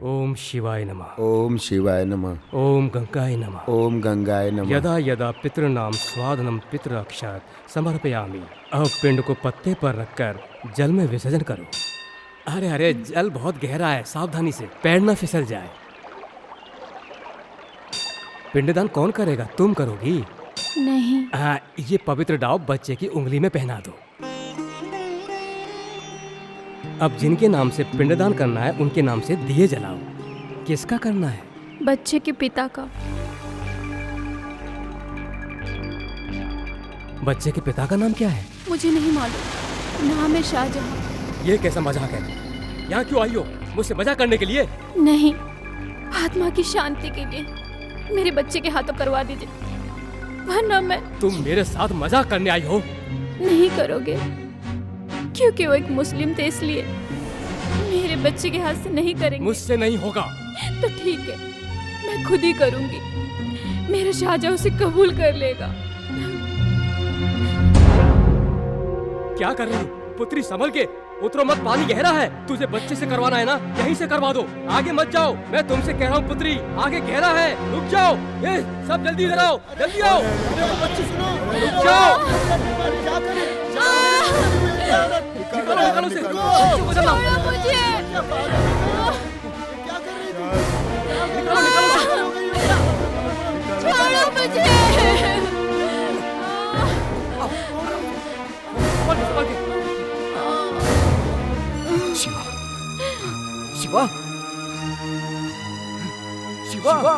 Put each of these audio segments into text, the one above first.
ओम शिवाय नमः। ओम शिवाय नमः। ओम गंगाय नमः। ओम गंगाय नमः। यदा यदा पितृनाम स्वादनम पितृअक्षात समर्पयामि। अब पिंड को पत्ते पर रखकर जल में विसर्जन करो। अरे अरे, जल बहुत गहरा है, सावधानी से, पैर न फिसल जाए। पिंडदान कौन करेगा? तुम करोगी? नहीं। हाँ, ये पवित्र डाव बच्चे की उंगली में पहना दो। अब जिनके नाम से पिंडदान करना है उनके नाम से दिए जलाओ। किसका करना है? बच्चे के पिता का। बच्चे के पिता का नाम क्या है? मुझे नहीं मालूम, नाम है शाहजहां। ये कैसा मजाक है? यहाँ क्यों आई हो? मुझसे मजाक करने के लिए? नहीं, आत्मा की शांति के लिए मेरे बच्चे के हाथों करवा दीजिए, वरना मैं। तुम मेरे साथ मजाक करने आई हो? नहीं करोगे? क्योंकि वो एक मुस्लिम थे, इसलिए मेरे बच्चे के हाथ से नहीं करेंगे। मुझसे नहीं होगा। तो ठीक है, मैं खुद ही करूंगी। मेरा शाहजहां उसे कबूल कर लेगा। क्या कर रही हो? पुत्री संभल के, उतरो मत, पानी गहरा है। तुझे बच्चे से करवाना है ना, यहीं से करवा दो, आगे मत जाओ। मैं तुमसे कह रहा हूँ पुत्री, आगे गहरा है, रुक जाओ। ये सब जल्दी इधर आओ, जल्दी आओ। रुक जाओ। निकालो उसे, बच्चे को जलाओ। छोड़ो मुझे। शिवा, शिवा, शिवा।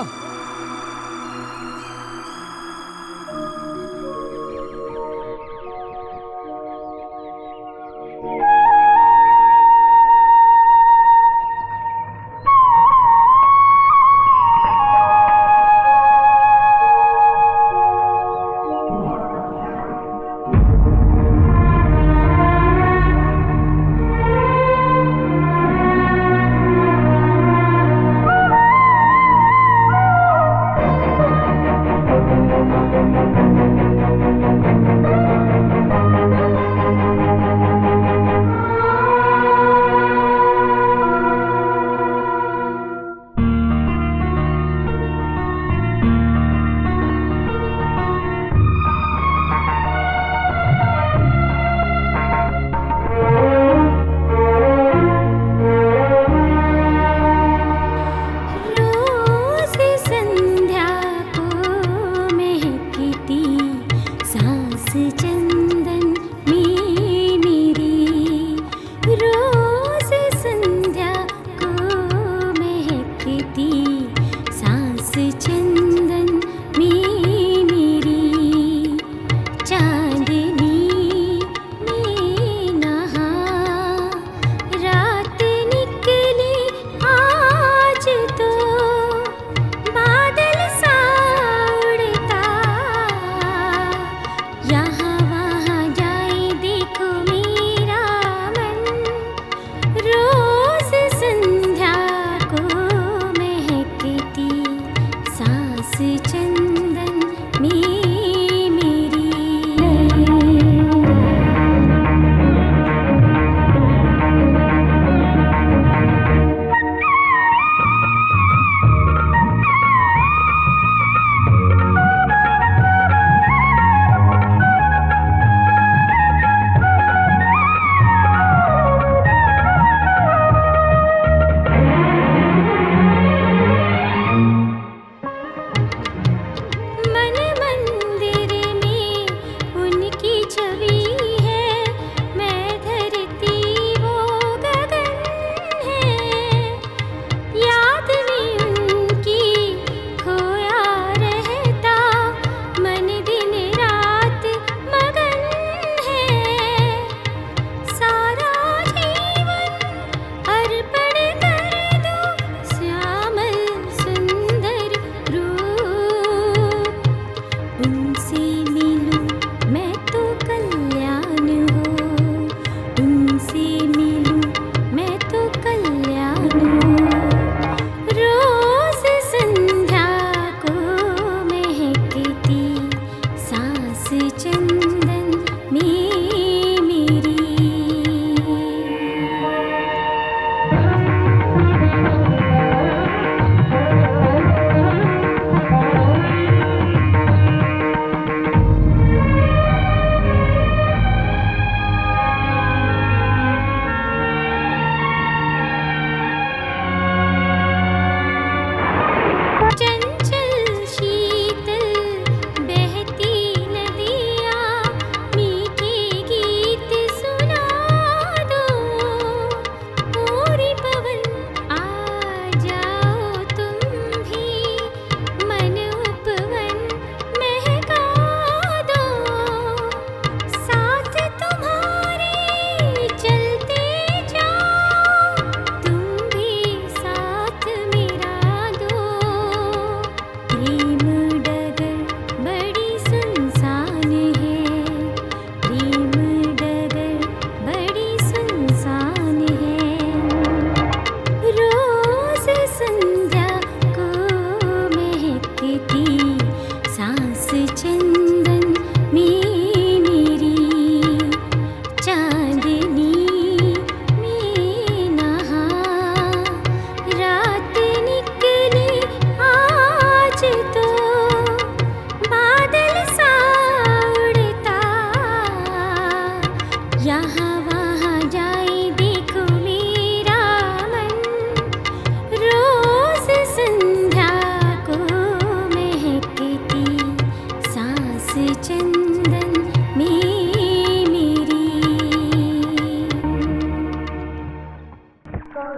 सानी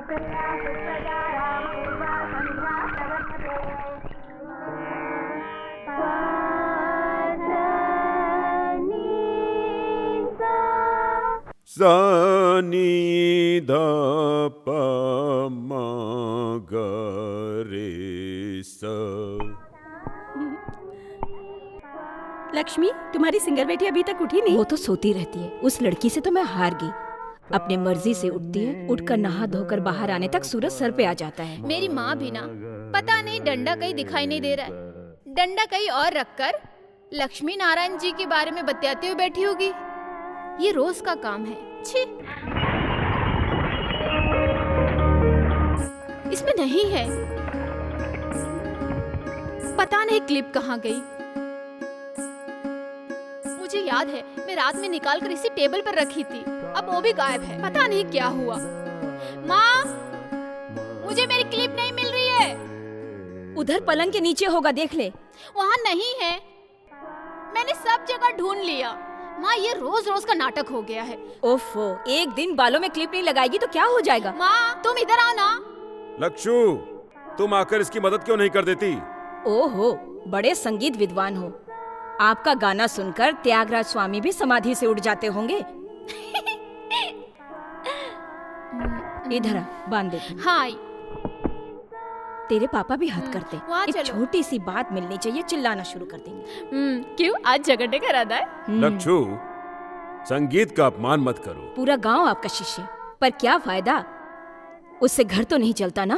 ध प म ग रे स। लक्ष्मी, तुम्हारी सिंगर बेटी अभी तक उठी नहीं? वो तो सोती रहती है। उस लड़की से तो मैं हार गई। अपने मर्जी से उठती है, उठकर नहा धोकर बाहर आने तक सूरज सर पे आ जाता है। मेरी माँ भी ना, पता नहीं डंडा कहीं दिखाई नहीं दे रहा है, डंडा कहीं और रखकर लक्ष्मी नारायण जी के बारे में बतियाते हुए बैठी होगी। ये रोज का काम है। छी, इसमें नहीं है। पता नहीं क्लिप कहाँ गई। मुझे याद है मैं रात में निकाल कर इसी टेबल पर रखी थी, अब वो भी गायब है। पता नहीं क्या हुआ। माँ, मुझे मेरी क्लिप नहीं मिल रही है। उधर पलंग के नीचे होगा, देख ले। वहाँ नहीं है, मैंने सब जगह ढूंढ लिया। माँ, ये रोज रोज का नाटक हो गया है। ओफो, एक दिन बालों में क्लिप नहीं लगाएगी तो क्या हो जाएगा? माँ, तुम इधर आओ ना। लक्षु, तुम आकर इसकी मदद क्यों नहीं कर देती? ओहो, बड़े संगीत विद्वान हो। आपका गाना सुनकर त्यागराज स्वामी भी समाधि से उठ जाते होंगे। इधर आ, बांध देती हूँ। हाँ, तेरे पापा भी हद करते। वहाँ एक चलो। छोटी सी बात मिलनी चाहिए, चिल्लाना शुरू कर देंगे। क्यों, आज झगड़ने का इरादा है? लक्षु, संगीत का अपमान मत करो। पूरा गांव आपका शिष्य, पर क्या फायदा? उससे घर तो नहीं चलता ना।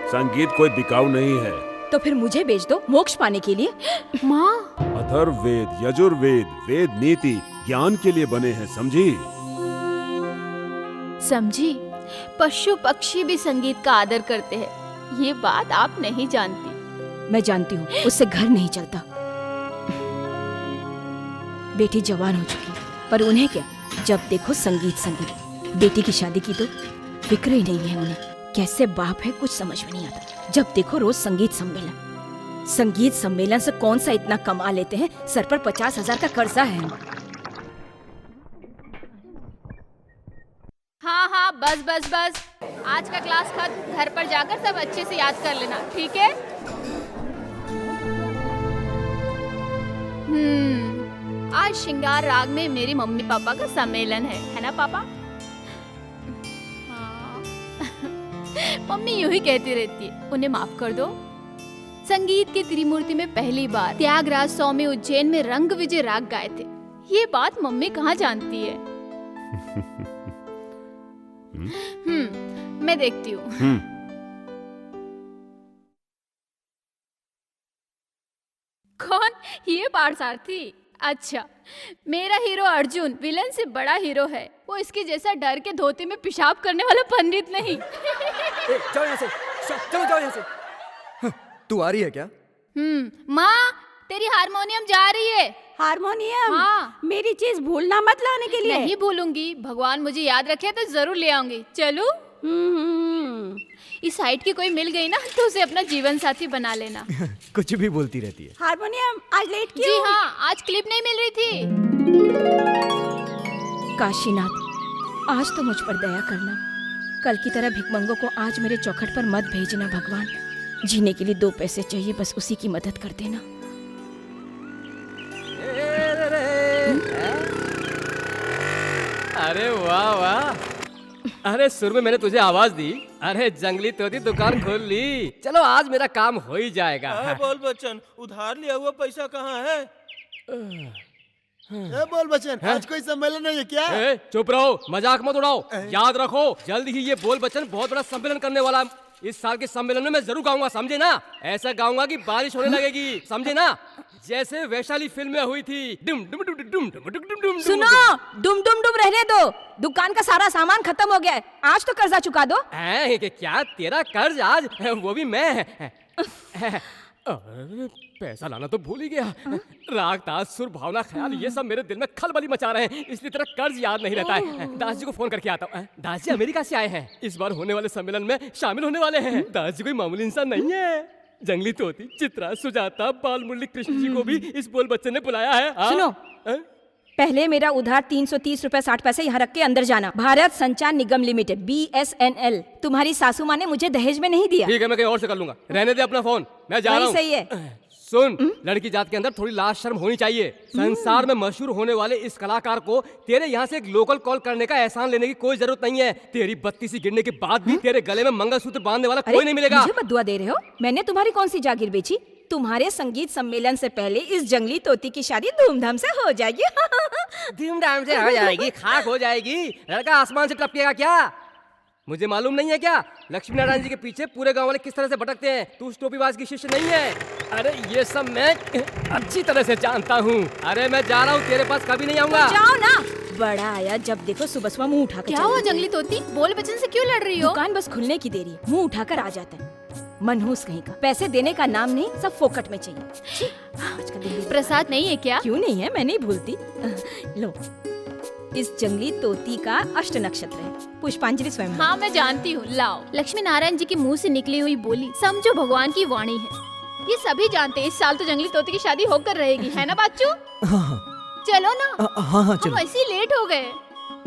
संगीत कोई बिकाऊ नहीं है। तो फिर मुझे बेच दो मोक्ष पाने के लिए। माँ, अथर्ववेद, यजुर्वेद, वेद नीति ज्ञान के लिए बने हैं, समझी? समझी? पशु पक्षी भी संगीत का आदर करते हैं, ये बात आप नहीं जानती। मैं जानती हूँ, उससे घर नहीं चलता। बेटी जवान हो चुकी, पर उन्हें क्या, जब देखो संगीत संगीत। बेटी की शादी की तो फिक्र ही नहीं है उन्हें। कैसे बाप है कुछ समझ में नहीं आता। जब देखो रोज संगीत सम्मेलन। संगीत सम्मेलन से कौन सा इतना कमा लेते हैं? सर पर 50,000 का कर्जा है। हाँ हाँ, बस बस बस, आज का क्लास खत्म। घर पर जाकर सब अच्छे से याद कर लेना, ठीक है? आज श्रृंगार राग में मेरे मम्मी पापा का सम्मेलन है ना पापा? हाँ। मम्मी यूं ही कहती रहती है, उन्हें माफ कर दो। संगीत की त्रिमूर्ति में पहली बार त्यागराज स्वामी उज्जैन में रंग विजय राग गाए थे। ये बात मम्मी कहाँ जानती है? मैं देखती हूँ। कौन? ये पार्थसारथी? अच्छा, मेरा हीरो अर्जुन विलन से बड़ा हीरो है। वो इसके जैसा डर के धोती में पेशाब करने वाला पंडित नहीं। जाओ यहाँ से, चलो जाओ यहाँ से। तू आ रही है क्या? माँ, तेरी हारमोनियम जा रही है। हारमोनियम? हाँ। मेरी चीज भूलना मत लाने के लिए। नहीं भूलूंगी, भगवान मुझे याद रखे तो जरूर ले आऊंगी। चलूं? इस साइड की कोई मिल गई ना तो उसे अपना जीवन साथी बना लेना। कुछ भी बोलती रहती है। हारमोनियम, आज लेट क्यों? जी हाँ, आज क्लिप नहीं मिल रही थी। काशीनाथ, आज तो मुझ पर दया करना। कल की तरह भिखमंगों को आज मेरे चौखट पर मत भेजना भगवान। जीने के लिए 2 पैसे चाहिए, बस उसी की मदद कर देना। अरे वाह वाह, अरे सुर में मैंने तुझे आवाज दी। अरे जंगली तोती दुकान खोल ली। चलो आज मेरा काम हो ही जाएगा। बोल बच्चन, उधार लिया हुआ पैसा कहाँ है? बोल बच्चन, आज कोई सम्मेलन नहीं है क्या? चुप रहो, मजाक मत उड़ाओ। याद रखो, जल्द ही ये बोल बच्चन बहुत बड़ा सम्मेलन करने वाला। इस साल के सम्मेलन में मैं जरूर गाऊंगा, समझे ना? ऐसा गाऊंगा कि बारिश होने लगेगी, समझे ना? जैसे वैशाली फिल्म में हुई थी। डुम डुम डुम डुम डुम डुम डुम डुम। सुनो, डुम डुम डुम रहने दो। दुकान का सारा सामान खत्म हो गया है, आज तो कर्जा चुका दो। क्या तेरा कर्ज आज? वो भी मैं। अरे पैसा लाना तो भूल ही गया। राग ताज सुर भावना ख्याल ये सब मेरे दिल में खलबली मचा रहे हैं, इसलिए तेरा कर्ज याद नहीं रहता है। दास जी को फोन करके आता हूँ। दास जी अमेरिका से आए हैं, इस बार होने वाले सम्मेलन में शामिल होने वाले हैं। दास जी कोई मामूली इंसान नहीं है। जंगली तोती, चित्रा, सुजाता, बाल मुरली कृष्ण जी को भी इस बोल बच्चन ने बुलाया है। सुनो, पहले मेरा उधार 330 रुपए 60 पैसे यहाँ रख के अंदर जाना। भारत संचार निगम लिमिटेड BSNL। तुम्हारी सासू माँ ने मुझे दहेज में नहीं दिया। ठीक है, मैं कहीं और से कर लूंगा। रहने दे अपना फोन, मैं जा रहा हूँ। सही है। सुन, लड़की जात के अंदर थोड़ी लाज शर्म होनी चाहिए। संसार में मशहूर होने वाले इस कलाकार को तेरे यहाँ से एक लोकल कॉल करने का एहसान लेने की कोई जरूरत नहीं है। तेरी बत्तीसी गिरने के बाद भी तेरे गले में मंगलसूत्र बांधने वाला कोई नहीं मिलेगा। मुझे बद्दुआ दे रहे हो? मैंने तुम्हारी कौन सी जागीर बेची? तुम्हारे संगीत सम्मेलन से पहले इस जंगली तोती की शादी धूमधाम से हो जाएगी। धूमधाम से हो जाएगी, खाक हो जाएगी। लड़का आसमान से टपकेगा क्या? मुझे मालूम नहीं है क्या लक्ष्मी नारायण जी के पीछे पूरे गांव वाले किस तरह से भटकते हैं? तू उस टोपीबाज की शिष्य नहीं है। अरे ये सब मैं अच्छी तरह से जानता हूँ। अरे मैं जा रहा हूँ, तेरे पास कभी नहीं आऊंगा। जाओ ना। बड़ा आया, जब देखो सुबह सुबह मुंह उठा कर। क्या हुआ जंगली तोती, बोल बचन से क्यों लड़ रही हो? दुकान बस खुलने की देरी है, मुंह उठाकर आ जाता है। मनहूस कहीं का, पैसे देने का नाम नहीं, सब फोकट में चाहिए। आज का दिन भी प्रसाद नहीं है क्या? क्यों नहीं है, मैं नहीं भूलती। लो, इस जंगली तोती का अष्ट नक्षत्र है, पुष्पांजलि स्वयं। हाँ मैं जानती हूँ, लाओ। लक्ष्मी नारायण जी के मुंह से निकली हुई बोली समझो भगवान की वाणी है। ये सभी जानते हैं इस साल तो जंगली तोती की शादी होकर रहेगी, है ना बाचू? हाँ चलो ना। हाँ चलो। हम ऐसे ही लेट हो गए।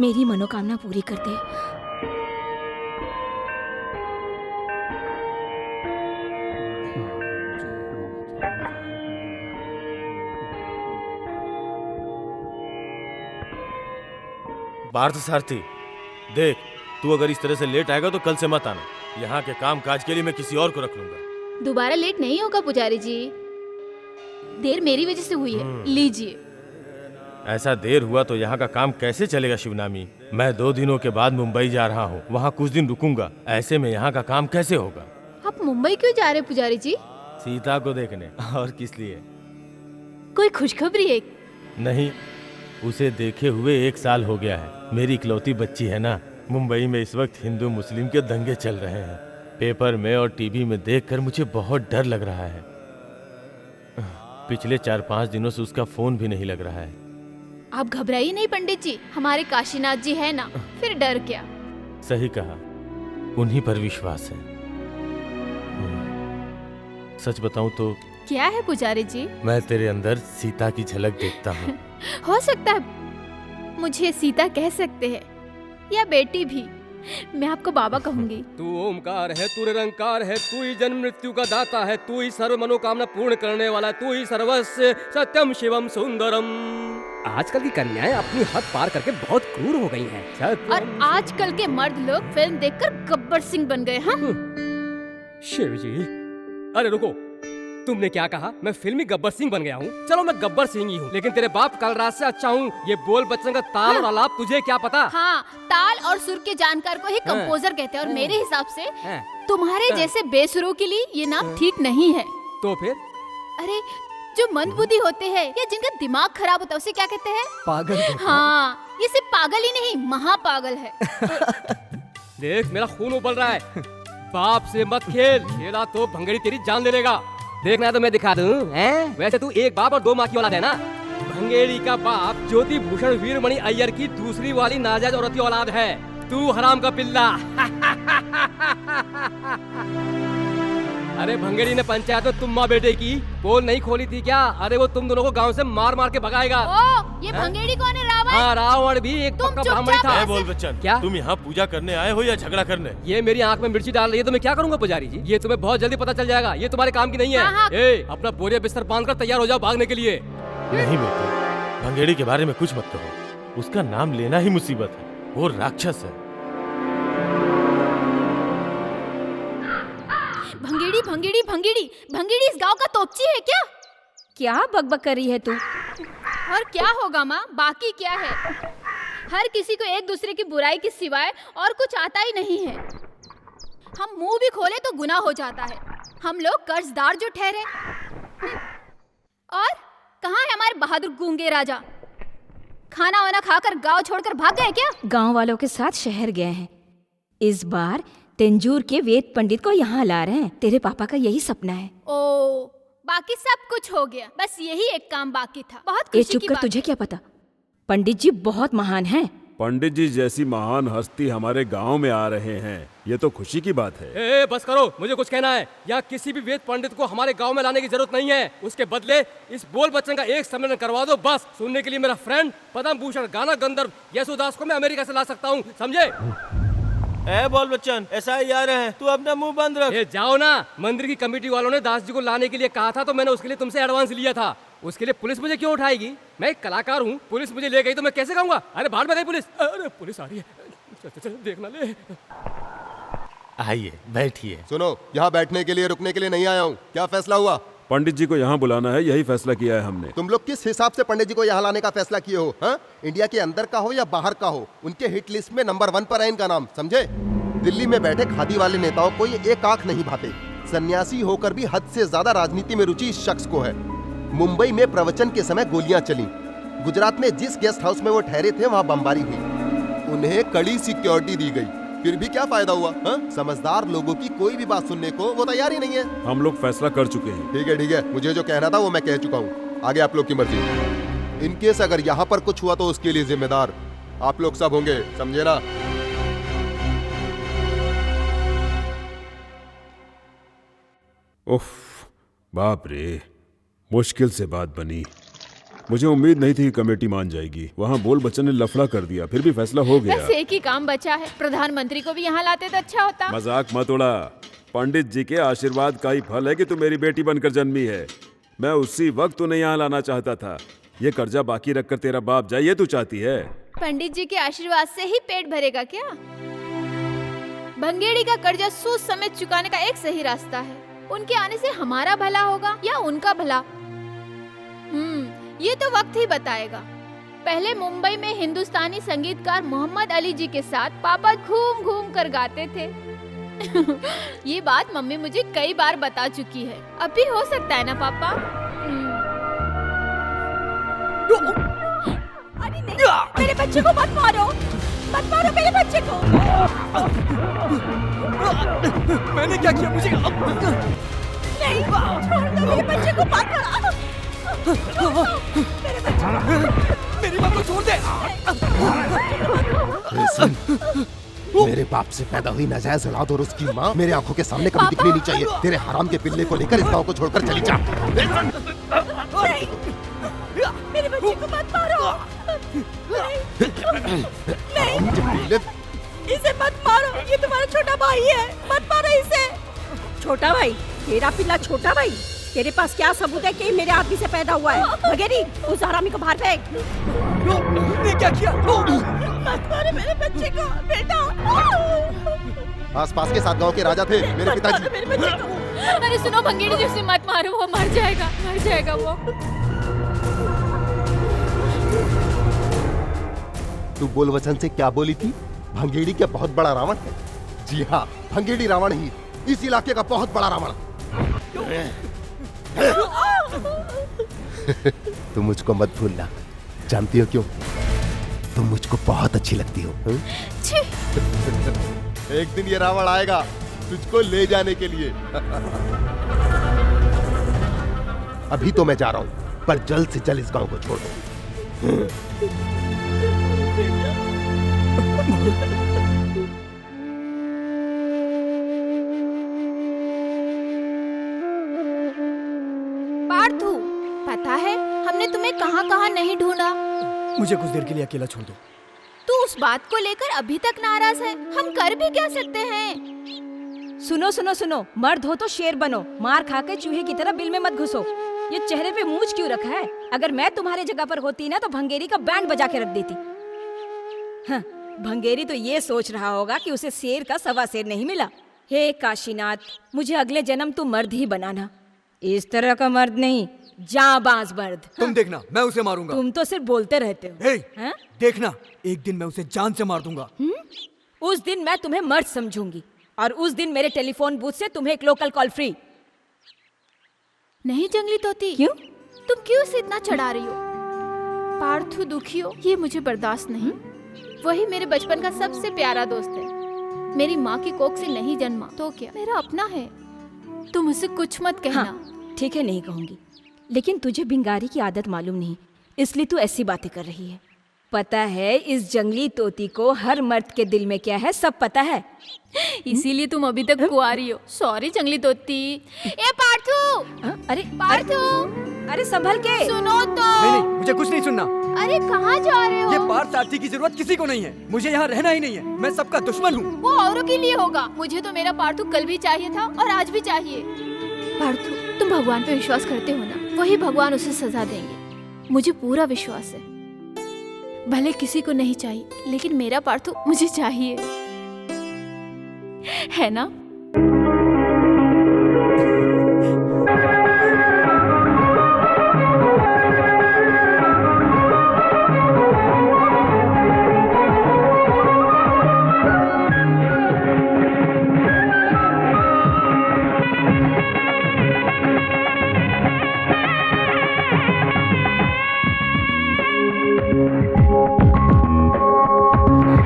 मेरी मनोकामना पूरी कर दे। पार्थसारथी, देख तू अगर इस तरह से लेट आएगा तो कल से मत आना। यहाँ के काम काज के लिए मैं किसी और को रख लूंगा। दोबारा लेट नहीं होगा पुजारी जी, देर मेरी वजह से हुई है, लीजिए। ऐसा देर हुआ तो यहाँ का काम कैसे चलेगा शिवनामी? मैं 2 दिनों के बाद मुंबई जा रहा हूँ, वहाँ कुछ दिन रुकूंगा। ऐसे में यहाँ का काम कैसे होगा? आप मुंबई क्यों जा रहे पुजारी जी? सीता को देखने। और किस लिए? कोई खुशखबरी है? नहीं, उसे देखे हुए 1 साल हो गया है। मेरी इकलौती बच्ची है ना। मुंबई में इस वक्त हिंदू मुस्लिम के दंगे चल रहे हैं। पेपर में और टीवी में देखकर मुझे बहुत डर लग रहा है। पिछले 4-5 दिनों से उसका फोन भी नहीं लग रहा है। आप घबराइए नहीं पंडित जी, हमारे काशीनाथ जी है ना, फिर डर क्या। सही कहा, उन्हीं पर विश्वास है। सच बताऊं तो क्या है पुजारी जी? मैं तेरे अंदर सीता की झलक देखता हूँ। हो सकता है मुझे सीता कह सकते हैं या बेटी भी, मैं आपको बाबा कहूंगी। तू ओमकार है, तू निरंकार है, तू ही जन्म मृत्यु का दाता है, तू ही सर्व मनोकामना पूर्ण करने वाला, तू ही सर्वस्व सत्यम शिवम सुंदरम। आजकल की कन्याएं अपनी हद पार करके बहुत क्रूर हो गई हैं। और आजकल के मर्द लोग फिल्म देखकर गब्बर सिंह बन गए। हाँ शिव जी, अरे रुको, तुमने क्या कहा? मैं फिल्मी गब्बर सिंह बन गया हूँ? चलो मैं गब्बर सिंह ही हूँ, लेकिन तेरे बाप कल रात से अच्छा हूँ। ये बोल बच्चन का ताल और आलाप तुझे क्या पता? हाँ, ताल और सुर के जानकार को ही कंपोजर कहते हैं, और मेरे हिसाब से तुम्हारे जैसे बेसुरों के लिए ये नाम ठीक नहीं है। तो फिर? अरे जो मंदबुद्धि होते हैं या जिनका दिमाग खराब होता है उसे क्या कहते हैं? पागल। हाँ, ये सिर्फ पागल ही नहीं, महापागल है। देख मेरा खून उबल रहा है। बाप से मत खेल, खेला तो भंगड़ी तेरी जान ले लेगा। देखना है तो मैं दिखा दूं, हैं? वैसे तू एक बाप और 2 माँ की औलाद है ना। भंगेड़ी का बाप ज्योति भूषण वीरमणि अय्यर की दूसरी वाली नाजायज औरत की औलाद है। तू हराम का पिल्ला। अरे भंगेड़ी ने पंचायत में तुम माँ बेटे की पोल नहीं खोली थी क्या? अरे वो तुम दोनों को गांव से मार मार के भगाएगा। ओ, ये भंगेड़ी कौन है? रावण? हाँ, रावण भी एक पक्का ब्राह्मण था। है बोल बच्चन, क्या? तुम यहाँ पूजा करने आए हो या झगड़ा करने? ये मेरी आंख में मिर्ची डाल रही है तो मैं क्या करूंगा पुजारी जी? ये तुम्हें बहुत जल्दी पता चल जाएगा, ये तुम्हारे काम की नहीं है। हाँ। ए, अपना बोरिया बिस्तर बांधकर तैयार हो जाओ भागने के लिए। नहीं बेटे, भंगेड़ी के बारे में कुछ मत कहो। उसका नाम लेना ही मुसीबत है। वो राक्षस है। भंगेड़ी भंगेड़ी भंगेड़ी भंगेड़ी इस गांव का तोपची है क्या? क्या बकबक कर रही है तू? और क्या होगा माँ, बाकी क्या है? हर किसी को एक दूसरे की बुराई के सिवाय और कुछ आता ही नहीं है। हम मुंह भी खोले तो गुनाह हो जाता है। हम लोग कर्जदार जो ठहरे। और कहाँ है हमारे बहादुर गूंगे राजा? खाना वाना खाकर गांव छोड़कर भाग गए क्या? गांव वालों के साथ शहर गए हैं। इस बार तेंजूर के वेद पंडित को यहाँ ला रहे हैं। तेरे पापा का यही सपना है। ओ, बाकी सब कुछ हो गया, बस यही एक काम बाकी था। बहुत ए खुशी चुप की कर, बात तुझे है। क्या पता? पंडित जी बहुत महान हैं। पंडित जी जैसी महान हस्ती हमारे गांव में आ रहे हैं, ये तो खुशी की बात है। ए, बस करो, मुझे कुछ कहना है। यहाँ किसी भी वेद पंडित को हमारे गांव में लाने की जरूरत नहीं है। उसके बदले इस बोल बच्चन का एक सम्मेलन करवा दो बस। सुनने के लिए मेरा फ्रेंड पद्म भूषण गाना गंधर्व यशोदास को मैं अमेरिका से ला सकता हूँ, समझे? ए बोल बच्चन, ऐसा ही आ रहे हैं, तू अपना मुंह बंद रख। ए, जाओ ना। मंदिर की कमेटी वालों ने दास जी को लाने के लिए कहा था, तो मैंने उसके लिए तुमसे एडवांस लिया था। उसके लिए पुलिस मुझे क्यों उठाएगी? मैं एक कलाकार हूँ, पुलिस मुझे ले गई तो मैं कैसे कहूँगा अरे बाहर में गई पुलिस? अरे पुलिस आ रही है, चल चल देखना ले। आइए बैठिए। सुनो, यहाँ बैठने के लिए रुकने के लिए नहीं आया हूँ। क्या फैसला हुआ? पंडित जी को यहाँ बुलाना है, यही फैसला किया है हमने। तुम लोग किस हिसाब से पंडित जी को यहाँ लाने का फैसला किए हो? हाँ? इंडिया के अंदर का हो या बाहर का हो, उनके हिट लिस्ट में नंबर 1 पर है इनका नाम, समझे? दिल्ली में बैठे खादी वाले नेताओं को ये एक आंख नहीं भाते। सन्यासी होकर भी हद से ज्यादा राजनीति में रुचि इस शख्स को है। मुंबई में प्रवचन के समय गोलियां चली। गुजरात में जिस गेस्ट हाउस में वो ठहरे थे वहाँ बमबारी हुई। उन्हें कड़ी सिक्योरिटी दी गई, फिर भी क्या फायदा हुआ? समझदार लोगों की कोई भी बात सुनने को वो तैयार ही नहीं है। हम लोग फैसला कर चुके हैं। ठीक है, मुझे जो कहना था वो मैं कह चुका हूँ। आगे आप लोग की मर्जी। इनकेस अगर यहाँ पर कुछ हुआ तो उसके लिए जिम्मेदार आप लोग सब होंगे, समझे ना? उफ, बाप रे, मुश्किल से बात बनी। मुझे उम्मीद नहीं थी कि कमेटी मान जाएगी। वहाँ बोल बच्चन ने लफड़ा कर दिया, फिर भी फैसला हो गया। बस एक ही काम बचा है, प्रधानमंत्री को भी यहाँ लाते तो अच्छा होता। मजाक मत उड़ा। पंडित जी के आशीर्वाद का ही फल है कि तू मेरी बेटी बनकर जन्मी है। मैं उसी वक्त उन्हें यहाँ लाना चाहता था। ये कर्जा बाकी रखकर तेरा बाप जाए, ये तू चाहती है? पंडित जी के आशीर्वाद से ही पेट भरेगा क्या? भंगेड़ी का कर्जा सूद समेत चुकाने का एक सही रास्ता है। उनके आने से हमारा भला होगा या उनका भला, ये तो वक्त ही बताएगा। पहले मुंबई में हिंदुस्तानी संगीतकार मोहम्मद अली जी के साथ पापा घूम घूम कर गाते थे। ये बात मम्मी मुझे कई बार बता चुकी है। अब भी हो सकता है ना पापा? अरे नहीं, मेरे बच्चे को मत मारो, मत मारो मेरे बच्चे को। मैंने क्या किया? मुझे नहीं, छोड़ दो मेरे बच्चे को, मत मारो। मेरी माँ को छोड़ दे। मेरे बाप से पैदा हुई नाजायज औलाद और उसकी माँ मेरे आंखों के सामने कभी दिखनी नहीं चाहिए। तेरे हराम के पिल्ले को लेकर इस गांव को छोड़कर चली जा। नहीं, मेरे बच्चे को मत मारो। नहीं, इसे मत मारो, ये तुम्हारा छोटा भाई है, मत मारो इसे। छोटा भाई? तेरा पिल्ला छोटा भाई? तेरे पास क्या सबूत है कि मेरे आदमी से पैदा हुआ है? भगेरी, उस हरामी को बाहर फेंक। ने क्या किया? मत मारो मेरे बच्चे को बेटा। आसपास के 7 गांव के राजा थे मेरे पिताजी। मेरे बच्चे को। अरे सुनो भंगेड़ी जी, उसे मत मारो, वो मर जाएगा वो। तू बोल वचन से क्या बोली थी? भंगेड़ी क्या बहुत बड़ा रावण है? जी हाँ, भंगेड़ी रावण ही, इस इलाके का बहुत बड़ा रावण। तुम मुझको मत भूलना। जानती हो क्यों? तुम मुझको बहुत अच्छी लगती हो। एक दिन ये रावण आएगा तुझको ले जाने के लिए। अभी तो मैं जा रहा हूं, पर जल्द से जल्द इस गांव को छोड़ दो। पार्थू, पता है हमने तुम्हें कहां नहीं ढूंढा। मुझे कुछ देर के लिए अकेला छोड़ दो। तू उस बात को लेकर अभी तक नाराज है, हम कर भी क्या सकते हैं? सुनो सुनो सुनो, मर्द हो तो शेर बनो, मार खा के चूहे की तरह बिल में मत घुसो। ये चेहरे पे मूंछ क्यों रखा है? अगर मैं तुम्हारे जगह पर होती ना तो भंगेरी का बैंड बजा के रख देती। हाँ, भंगेरी तो ये सोच रहा होगा कि उसे शेर का सवा शेर नहीं मिला। हे काशीनाथ, मुझे अगले जन्म तू मर्द ही बनाना, इस तरह का मर्द नहीं, जाबाज मर्द। तुम देखना, मैं उसे मारूंगा। तुम तो सिर्फ बोलते रहते हो। हे, देखना, एक दिन मैं उसे जान से मार दूंगा। उस दिन मैं तुम्हें मर्द समझूंगी और उस दिन मेरे टेलीफोन बूथ से तुम्हें एक लोकल कॉल फ्री। नहीं जंगली तोती, क्यों? तुम क्यों इसे इतना चढ़ा रही हो? पार्थू दुखी हो ये मुझे बर्दाश्त नहीं। वही मेरे बचपन का सबसे प्यारा दोस्त है। मेरी माँ की कोख से नहीं जन्मा तो क्या, मेरा अपना है। तुम उसे कुछ मत कहना। हाँ, ठीक है, नहीं कहूंगी, लेकिन तुझे भिंगारी की आदत मालूम नहीं, इसलिए तू ऐसी बातें कर रही है। पता है इस जंगली तोती को हर मर्द के दिल में क्या है, सब पता है। इसीलिए तुम अभी तक कुंवारी हो। सॉरी जंगली तोती। ए पार्थू, अरे पार्थू, अरे संभल के सुनो तो। नहीं, मुझे कुछ नहीं सुनना। अरे कहाँ जा रहे हो? ये पार्थ सारथी की जरूरत किसी को नहीं है। मुझे यहाँ रहना ही नहीं है। मैं सबका दुश्मन हूँ। वो औरों के लिए होगा। मुझे तो मेरा पार्थू कल भी चाहिए था और आज भी चाहिए। पार्थू, तुम भगवान पे विश्वास करते हो ना? वही भगवान उसे सजा देंगे, मुझे पूरा विश्वास है। भले किसी को नहीं चाहिए, लेकिन मेरा पार्थू मुझे चाहिए, है ना?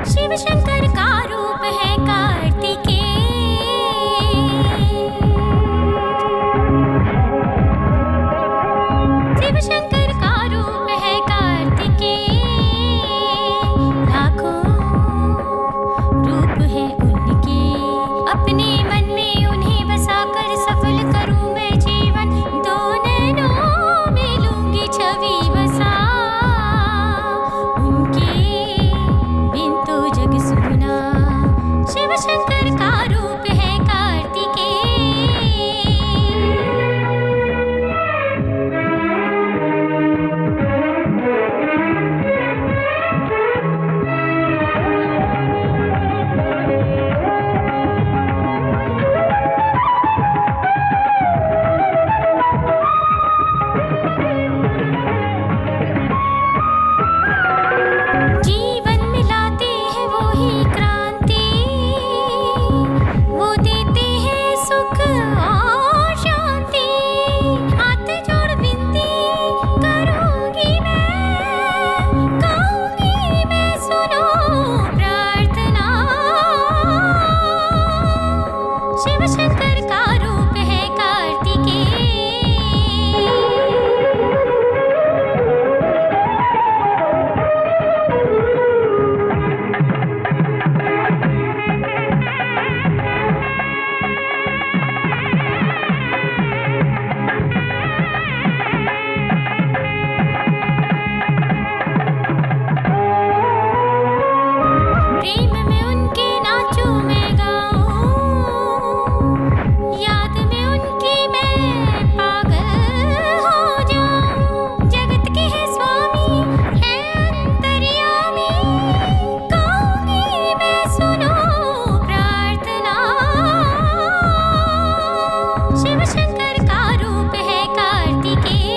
शिव शंकर का रूप है कार्तिकेय। शिव शंकर का रूप है कार्तिकेय। लाखों रूप है उनके, अपने मन में उन्हें बसाकर सफल करूं मैं जीवन। दो नैनों में लूंगी छवि बसा, शिव शंकर का रूप है कार्तिकेय। जीवन में लाते हैं वो ही क्रांति, वो देते हैं सुख और शांति। हाथ जोड़ विनती करूंगी मैं, कहूंगी मैं सुनो प्रार्थना। शिव शंकर का रूप है कार्तिकेय। प्रेम में उनके नाचूं मैं गाऊं, याद में उनकी मैं पागल हो जाऊं। जगत के है स्वामी है अंतर्यामी, कहूंगी मैं सुनो प्रार्थना। शिव शंकर का रूप है कार्तिकेय।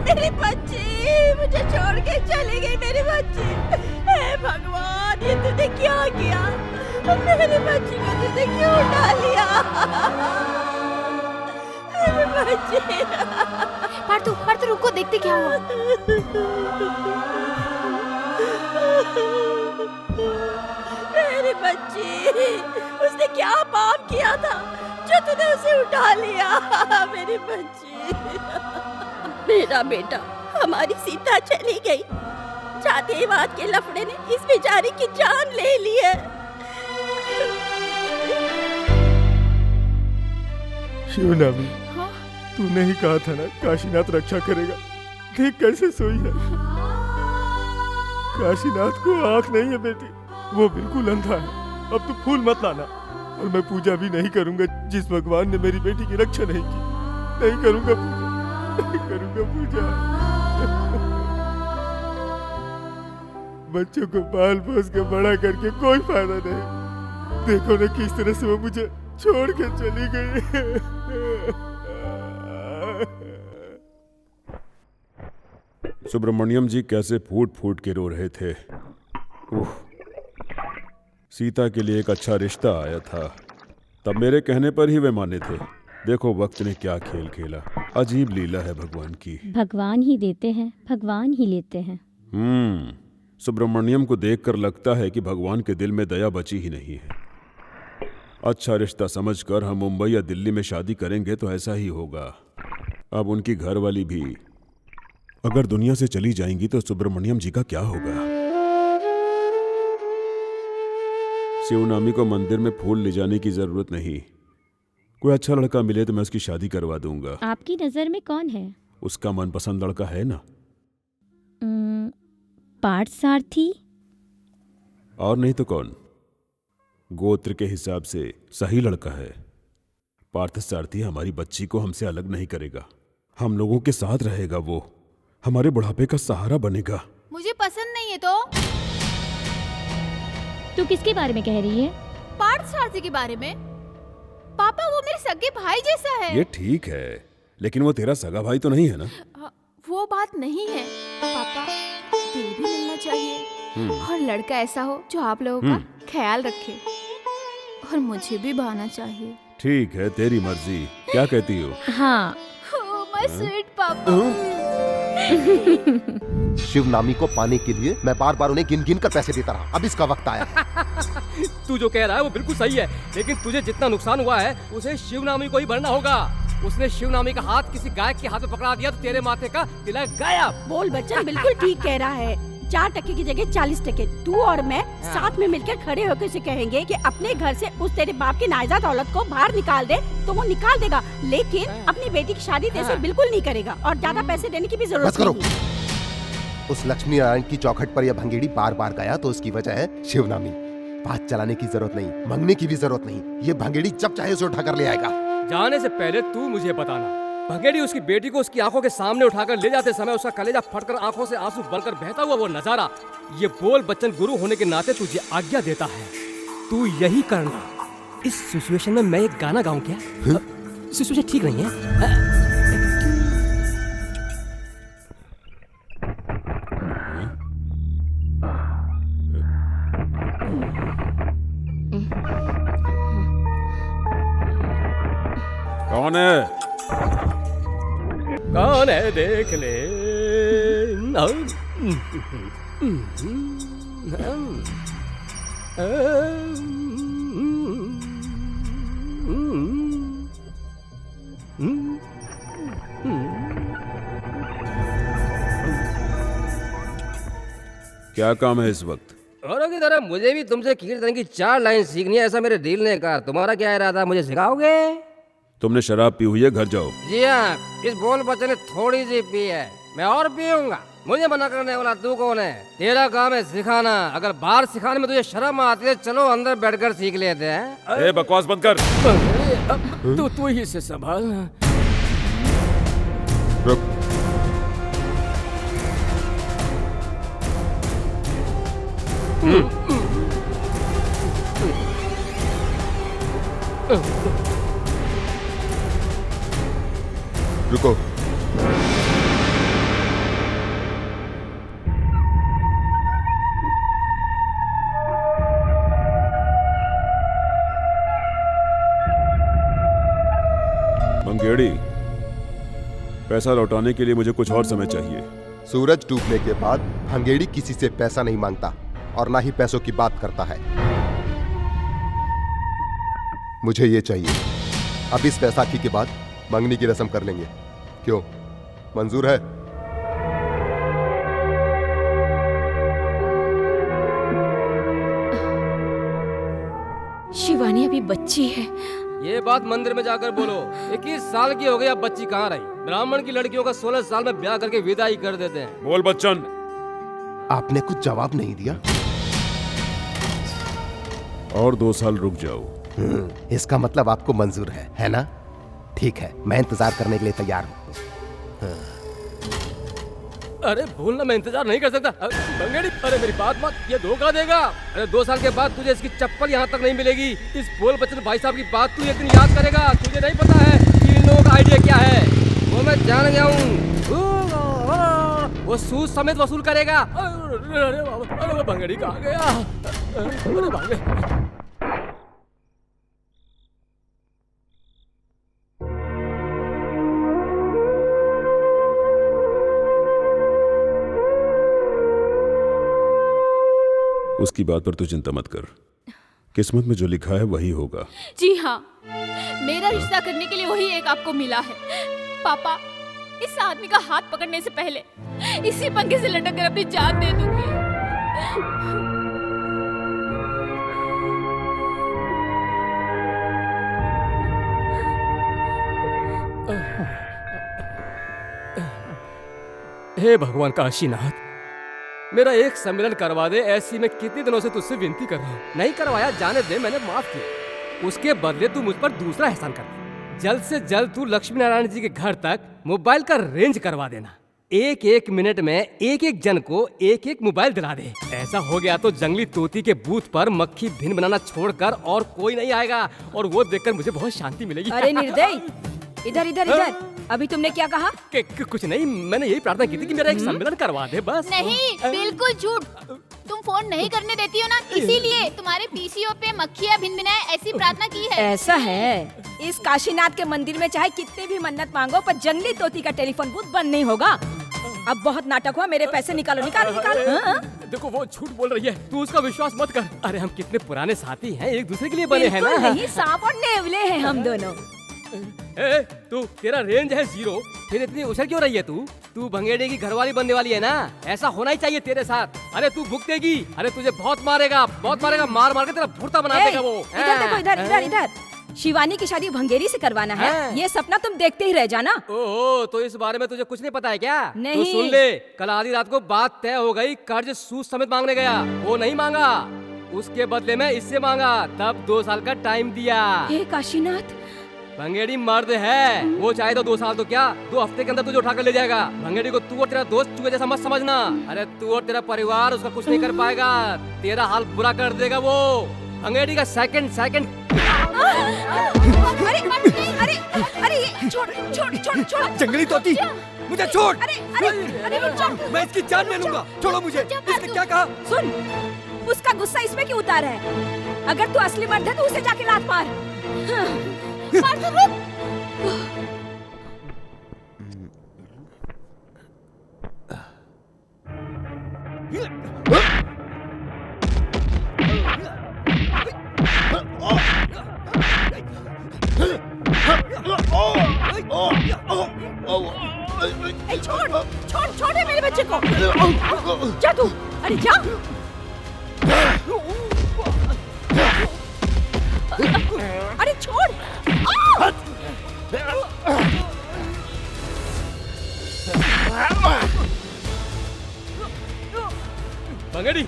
मेरी बच्ची मुझे छोड़ के चली गई। मेरी बच्ची, हे भगवान, ये तूने क्या किया? मेरी बच्ची को तूने क्यों उठा लिया? मेरी बच्ची। पार्थू, पार्थू रुको, देखते क्या हुआ। मेरी बच्ची, उसने क्या पाप किया था जो तूने उसे उठा लिया? मेरी बच्ची। मेरा बेटा, हमारी सीता चली गई। जातिवाद के लफड़े ने इस बेचारी की जान ले ली है। शिवनामी, तूने ही कहा था ना काशीनाथ रक्षा करेगा। देख कैसे सोई है। काशीनाथ को आंख नहीं है बेटी, वो बिल्कुल अंधा है। अब तू फूल मत लाना, और मैं पूजा भी नहीं करूंगा जिस भगवान ने मेरी बेटी की रक्षा नहीं की। नहीं करूंगा पूजा, नहीं करूंगा पूजा। बच्चों को पाल पोस के बड़ा करके कोई फायदा नहीं। देखो ना किस तरह से वो मुझे छोड़ के चली गई। सुब्रमण्यम जी कैसे फूट फूट के रो रहे थे। उफ, सीता के लिए एक अच्छा रिश्ता आया था, तब मेरे कहने पर ही वे माने थे। देखो वक्त ने क्या खेल खेला। अजीब लीला है भगवान की। भगवान ही देते हैं, भगवान ही लेते हैं। सुब्रमण्यम को देखकर लगता है कि भगवान के दिल में दया बची ही नहीं है। अच्छा रिश्ता समझकर हम मुंबई या दिल्ली में शादी करेंगे तो ऐसा ही होगा। अब उनकी घरवाली भी अगर दुनिया से चली जाएंगी तो सुब्रमण्यम जी का क्या होगा? शिवनामी को मंदिर में फूल ले जाने की जरूरत नहीं। कोई अच्छा लड़का मिले तो मैं उसकी शादी करवा दूंगा। आपकी नजर में कौन है? उसका मनपसंद लड़का है ना। पार्थसारथी। और नहीं तो कौन? गोत्र के हिसाब से सही लड़का है। पार्थसारथी हमारी बच्ची को हमसे अलग नहीं करेगा, हम लोगों के साथ रहेगा। वो हमारे बुढ़ापे का सहारा बनेगा। मुझे पसंद नहीं है। तो तू किसके बारे में कह रही है? पार्थसारथी के बारे में। पापा वो मेरे सगे भाई जैसा है। ये ठीक है, लेकिन वो तेरा सगा भाई तो नहीं है ना। वो बात नहीं है पापा, दिल भी मिलना चाहिए और लड़का ऐसा हो जो आप लोगों का ख्याल रखे और मुझे भी भाना चाहिए। ठीक है, तेरी मर्जी। क्या कहती हो? हाँ। माय स्वीट पापा। शिवनामी को पाने के लिए मैं बार बार उन्हें गिन गिन कर पैसे देता रहा। अब इसका वक्त आया है। तू जो कह रहा है वो बिल्कुल सही है, लेकिन तुझे जितना नुकसान हुआ है उसे शिवनामी को ही भरना होगा। उसने शिवनामी का हाथ किसी गायक के हाथ में पकड़ा दिया तो तेरे माथे का तिलक गायब। बोल बच्चन बिल्कुल ठीक कह रहा है। 4 टके की जगह 40 टके तू और मैं साथ में मिलकर खड़े होकर उसे कहेंगे कि अपने घर से उस तेरे बाप की नाजायज औलाद को बाहर निकाल दे, तो वो निकाल देगा, लेकिन अपनी बेटी की शादी तेरे से बिल्कुल नहीं करेगा और ज्यादा पैसे देने की भी जरूरत नहीं। उस लक्ष्मी नारायण की चौखट पर यह भंगेड़ी बार बार गया तो उसकी वजह है शिवनामी। बात चलाने की जरूरत नहीं, मांगने की भी जरूरत नहीं। ये भंगेड़ी जब चाहे उसे उठाकर ले आएगा। जाने से पहले तू मुझे बताना, भंगेड़ी उसकी बेटी को उसकी आंखों के सामने उठाकर ले जाते समय उसका कलेजा फटकर आंखों से आंसू बनकर बहता हुआ वो नजारा, ये बोल बच्चन गुरु होने के नाते तुझे आज्ञा देता है, तू यही करना। इस सिचुएशन में मैं एक गाना गाऊं क्या? सिचुएशन ठीक नहीं है। कौन है? कौन है देख ले। क्या काम है इस वक्त? औरों की तरह मुझे भी तुमसे कीर्तन की 4 लाइन सीखनी है, ऐसा मेरे दिल ने कहा। तुम्हारा क्या इरादा, मुझे सिखाओगे? तुमने शराब पी हुई है, घर जाओ। जी हाँ, इस बोल बच्चन ने थोड़ी सी पी है, मैं और पीऊंगा। मुझे मना करने वाला तू कौन है? तेरा काम है सिखाना। अगर बाहर सिखाने में तुझे शर्म आती है, चलो अंदर बैठकर सीख लेते हैं। ए, बकवास बंद कर। तू ही से संभाल। रुक। रुको। मंगेड़ी, पैसा लौटाने के लिए मुझे कुछ और समय चाहिए। सूरज डूबने के बाद भंगेड़ी किसी से पैसा नहीं मांगता और ना ही पैसों की बात करता है। मुझे ये चाहिए। अब इस बैसाखी के बाद मंगनी की रस्म कर लेंगे। क्यों, मंजूर है? शिवानी अभी बच्ची है। ये बात मंदिर में जाकर बोलो। 21 साल की हो गई, अब बच्ची कहाँ रही? ब्राह्मण की लड़कियों का 16 साल में ब्याह करके विदाई कर देते हैं। बोल बच्चन। आपने कुछ जवाब नहीं दिया। और 2 साल रुक जाओ। इसका मतलब आपको मंजूर है ना? ठीक है, मैं इंतजार करने के लिए तैयार हूँ। अरे भूलना, मैं इंतजार नहीं कर सकता। भंगेड़ी, अरे मेरी बात मत, ये धोखा देगा। अरे 2 साल के बाद तुझे इसकी चप्पल यहाँ तक नहीं मिलेगी। इस बोल बच्चन भाई साहब की बात तू एक दिन याद करेगा। तुझे नहीं पता है कि इन लोगों का आइडिया क्या है, वो मैं जान गया हूँ। वो सूद समेत वसूल करेगा। अरे वो भंगड़ी कहाँ गया? अरे भाग गए। उसकी बात पर तू चिंता मत कर, किस्मत में जो लिखा है वही होगा। जी हाँ, मेरा रिश्ता करने के लिए वही एक आपको मिला है। पापा, इस आदमी का हाथ पकड़ने से पहले इसी पंखे से लटक कर अपनी जान दे दूंगी। हे भगवान काशीनाथ, मेरा एक सम्मेलन करवा दे। ऐसी मैं कितने दिनों से तुझसे विनती कर रहा हूँ, नहीं करवाया, जाने दे, मैंने माफ किया। उसके बदले तू मुझ पर दूसरा एहसान कर दे। जल्द से जल्द तू लक्ष्मी नारायण जी के घर तक मोबाइल का रेंज करवा देना। एक एक मिनट में एक एक जन को एक एक मोबाइल दिला दे। ऐसा हो गया तो जंगली तोती के बूथ पर मक्खी भिन बनाना छोड़कर और कोई नहीं आएगा, और वो देखकर मुझे बहुत शांति मिलेगी। अरे निर्दयी, इधर इधर इधर, अभी तुमने क्या कहा? कुछ नहीं, मैंने यही प्रार्थना की थी कि मेरा एक सम्मेलन करवा दे बस। नहीं, बिल्कुल झूठ। तुम फोन नहीं करने देती हो ना, इसीलिए तुम्हारे पीसीओ पे मक्खियाँ भिनभिनाए ऐसी प्रार्थना की है। ऐसा है, इस काशीनाथ के मंदिर में चाहे कितने भी मन्नत मांगो पर जंगली तोती का टेलीफोन बूथ बंद नहीं होगा। अब बहुत नाटक हुआ, मेरे पैसे निकालो, निकालो, निकालो। देखो वो झूठ बोल रही है, तू उसका विश्वास मत कर। अरे हम कितने पुराने साथी हैं, एक दूसरे के लिए बने हैं ना। नहीं, सांप और नेवले हैं हम दोनों। तू, तेरा रेंज है 0, फिर इतनी उछल क्यों रही है तू? तू भंगेड़े की घरवाली बनने वाली है ना, ऐसा होना ही चाहिए तेरे साथ। अरे तू भुगतेगी, अरे तुझे बहुत मारेगा, मार मार के तेरा भुर्ता बना देगा वो। इधर देखो, इधर इधर इधर, शिवानी की शादी भंगेरी से करवाना है। ये सपना तुम देखते ही रह जाना। ओह, तो इस बारे में तुझे कुछ नहीं पता है क्या? नहीं। तो सुन ले, कल आधी रात को बात तय हो गई, कर्ज सूद समेत मांगने गया, वो नहीं मांगा, उसके बदले में इससे मांगा, तब 2 साल का टाइम दिया। हे काशीनाथ, भंगेड़ी मर्द है, वो चाहे तो 2 साल तो क्या, 2 हफ्ते के अंदर तुझे उठा कर ले जाएगा। भंगेड़ी को तू और तेरा दोस्त चूहे जैसा मत समझना। अरे तू और तेरा परिवार उसका कुछ नहीं कर पाएगा, तेरा हाल बुरा कर देगा वो। भंगेड़ी का सेकंड अरे अरे अरे ये छोड़ छोड़ छोड़ छोड़, जंगली तोती, मुझे छोड़। अरे अरे अरे रुक जा, मैं इसकी जान ले लूंगा, छोड़ो मुझे। इसने क्या कहा? सुन, उसका गुस्सा इसमें क्यों उतारा है? अगर तू असली मर्द है तो उसे जाके लात मार। मार तो रुक। छोड़ छोड़ छोड़ मेरे बच्चे को, जा तू, अरे जा। अरे छोड़। भंगेड़ी,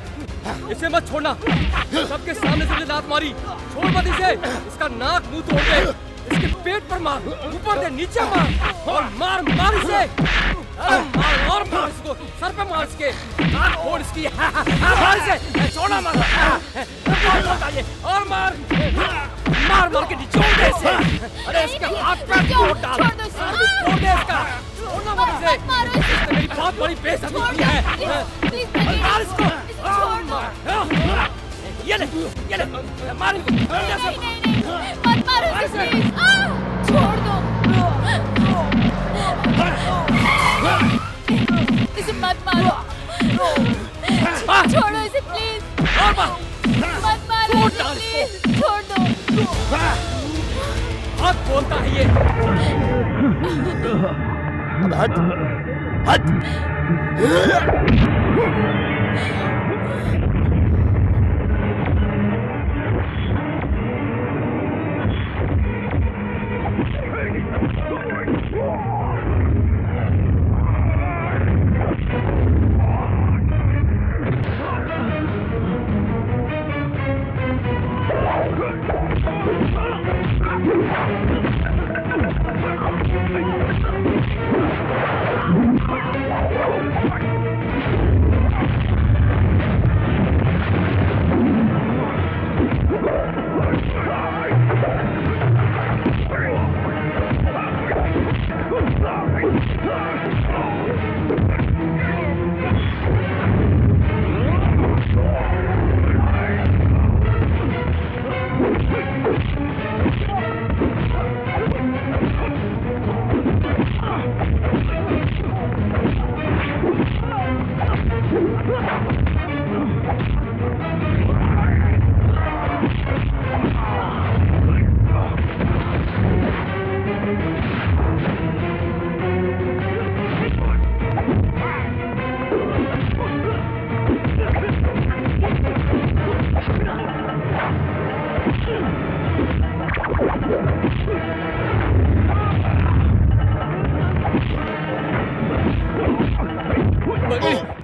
इसे मत छोड़ना, सबके सामने से मुझे लात मारी, छोड़ मत इसे। इसका नाक मुंह तोड़ दे, इसके पेट पर मार, ऊपर दे, नीचे मार, और मार मार इसे। अरे मार और मार इसको, सर पे मार इसके, नाक फोड़ इसकी, मार इसे, छोड़ना मत, और मार मार मार के निचोड़ दे इसे। अरे इसके हाथ पे तोड़ डाल, तोड़ दे इसका, छोड़ना मत इसे, इसने मेरी बहुत बड़ी बेइज्जती की है। मार इसको, ये ले, मार इसको, मत मारो इसे, छोड़ दो, इसे मत मारो, छोड़ो इसे प्लीज, मत मारो इसे प्लीज, छोड़ दो। बहुत बोलता है ये। हट हट।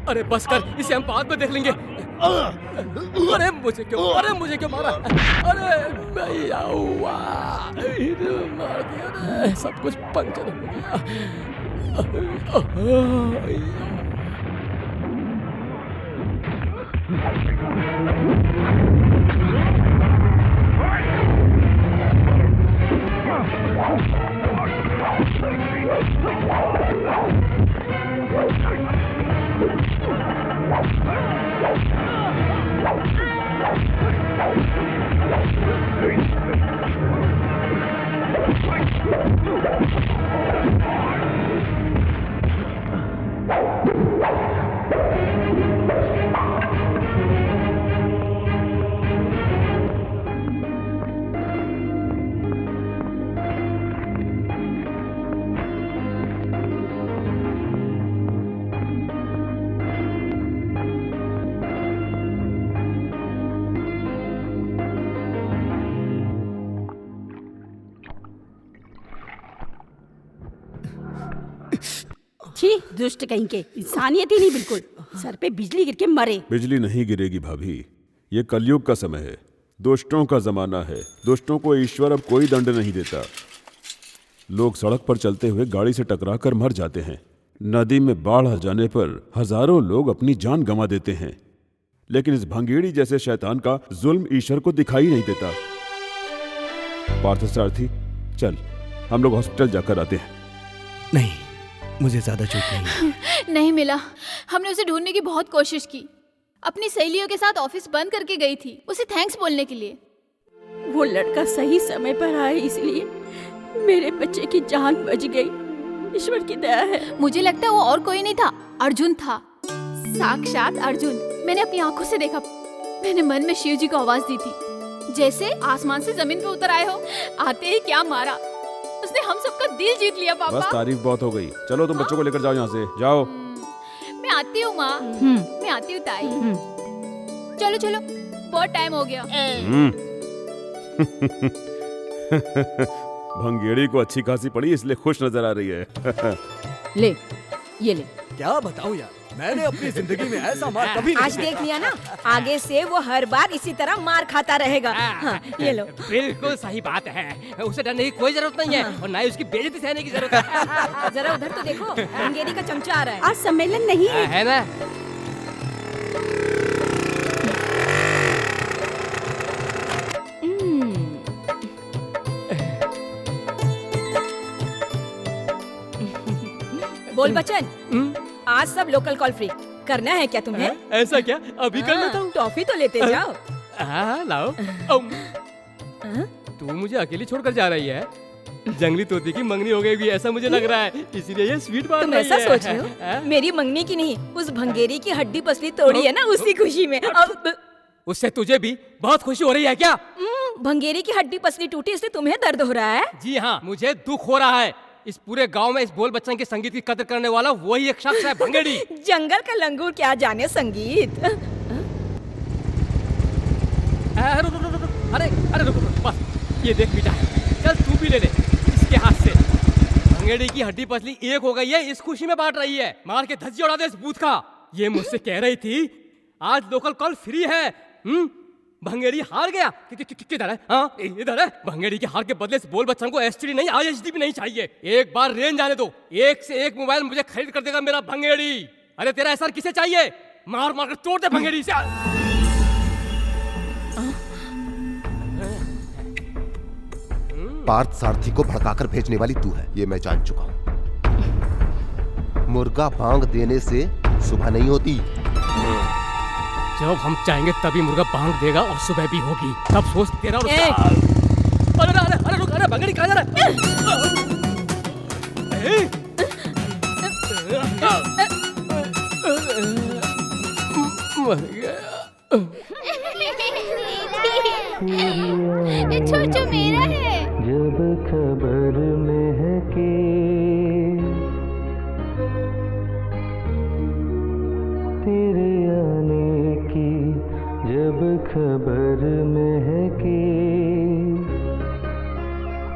अरे बस कर, इसे हम बाद में देख लेंगे। अरे मुझे क्यों मारा? अरे भैया मार दिया रे, सब कुछ पंचर हो गया। छी, दुष्ट कहीं के, इंसानियत ही नहीं बिल्कुल। सर पे बिजली गिर के मरे। बिजली नहीं गिरेगी भाभी, ये कलयुग का समय है, दुष्टों का जमाना है। दुष्टों को ईश्वर अब कोई दंड नहीं देता। लोग सड़क पर चलते हुए गाड़ी से टकराकर मर जाते हैं। नदी में बाढ़ आ जाने पर हजारों लोग अपनी जान गंवा देते हैं, लेकिन इस भंगेड़ी जैसे शैतान का जुल्म ईश्वर को दिखाई नहीं देता। पार्थसारथी, चल हम लोग हॉस्पिटल जाकर आते हैं। नहीं, मुझे ज्यादा चोट नहीं। नहीं मिला। हमने उसे ढूंढने की बहुत कोशिश की। अपनी सहेलियों के साथ ऑफिस बंद करके गई थी उसे थैंक्स बोलने के लिए। वो लड़का सही समय पर आया, इसलिए मेरे बच्चे की जान बच गई। ईश्वर की दया है। मुझे लगता है वो और कोई नहीं था, अर्जुन था, साक्षात अर्जुन। मैंने अपनी आंखों से देखा। मैंने मन में शिव जी को आवाज दी थी, जैसे आसमान से जमीन पे उतर आए हो। आते ही क्या मारा, उसने हम सबका दिल जीत लिया। पापा बस तारीफ बहुत हो गई, चलो तुम बच्चों को लेकर जाओ यहाँ से, जाओ। मैं आती हूँ माँ, मैं आती हूँ ताई। चलो चलो, बहुत टाइम हो गया। भंगेड़ी को अच्छी खासी पड़ी इसलिए खुश नजर आ रही है। ले, ये ले। क्या बताऊं यार, मैंने अपनी जिंदगी में ऐसा मार कभी नहीं आज देख लिया ना, आगे से वो हर बार इसी तरह मार खाता रहेगा। हाँ, ये लो। बिल्कुल सही बात है, उसे डरने की कोई जरूरत नहीं है और ना ही उसकी बेइज्जती सहने की जरूरत है। जरा उधर तो देखो, भंगेरी का चमचा आ रहा है। आज सम्मेलन नहीं है, है ना? बोल बच्चन, आज सब लोकल कॉल फ्री करना है क्या तुम्हें? ऐसा क्या? अभी कर लेता हूँ। टॉफी तो लेते जाओ। हाँ लाओ। तू मुझे अकेली छोड़कर जा रही है? जंगली तोते की मंगनी हो गई ऐसा मुझे लग रहा है, इसीलिए ये स्वीट बात तुम ऐसा सोच रहे हो? मेरी मंगनी की नहीं, उस भंगेरी की हड्डी पसली तोड़ी है ना, उसी खुशी में। अब उससे तुझे भी बहुत खुशी हो रही है क्या? भंगेरी की हड्डी पसली टूटी इसलिए तुम्हें दर्द हो रहा है? जी हाँ, मुझे दुख हो रहा है। इस पूरे गांव में इस बोल बच्चन के संगीत की कदर करने वाला वही एक शख्स है, भंगेड़ी। जंगल का लंगूर क्या जाने संगीत। अरे रुक, बस ये देख बेटा है, चल तू भी ले ले इसके हाथ से। भंगेड़ी की हड्डी पसली एक हो गई है, इस खुशी में बांट रही है। मार के धज्जी उड़ा दे इस बूथ का। ये मुझसे कह रही थी आज लोकल कॉल फ्री है। भंगेड़ी हार गया। किधर है? हाँ इधर है। भंगेड़ी के हार के बदले से बोल बच्चन को एसटीडी नहीं, आईएचडी भी नहीं चाहिए। एक बार रेंज आने दो, एक से एक मोबाइल मुझे खरीद कर देगा मेरा भंगेड़ी। अरे तेरा एसआर किसे चाहिए? मार मार कर तोड़ दे भंगेड़ी से। पार्थ सारथी को भड़काकर भेजने वाली तू है, ये मैं जान चुका हूं। मुर्गा बांग देने से सुबह नहीं होती। जब हम चाहेंगे तभी मुर्गा बांग देगा और सुबह भी होगी। तब सोच तेरा और अरे रुक, अरे भंगेड़ी कहाँ जा रहा है? छोटू मेरा है। जब खबर महके तेरे आने की, जब खबर महके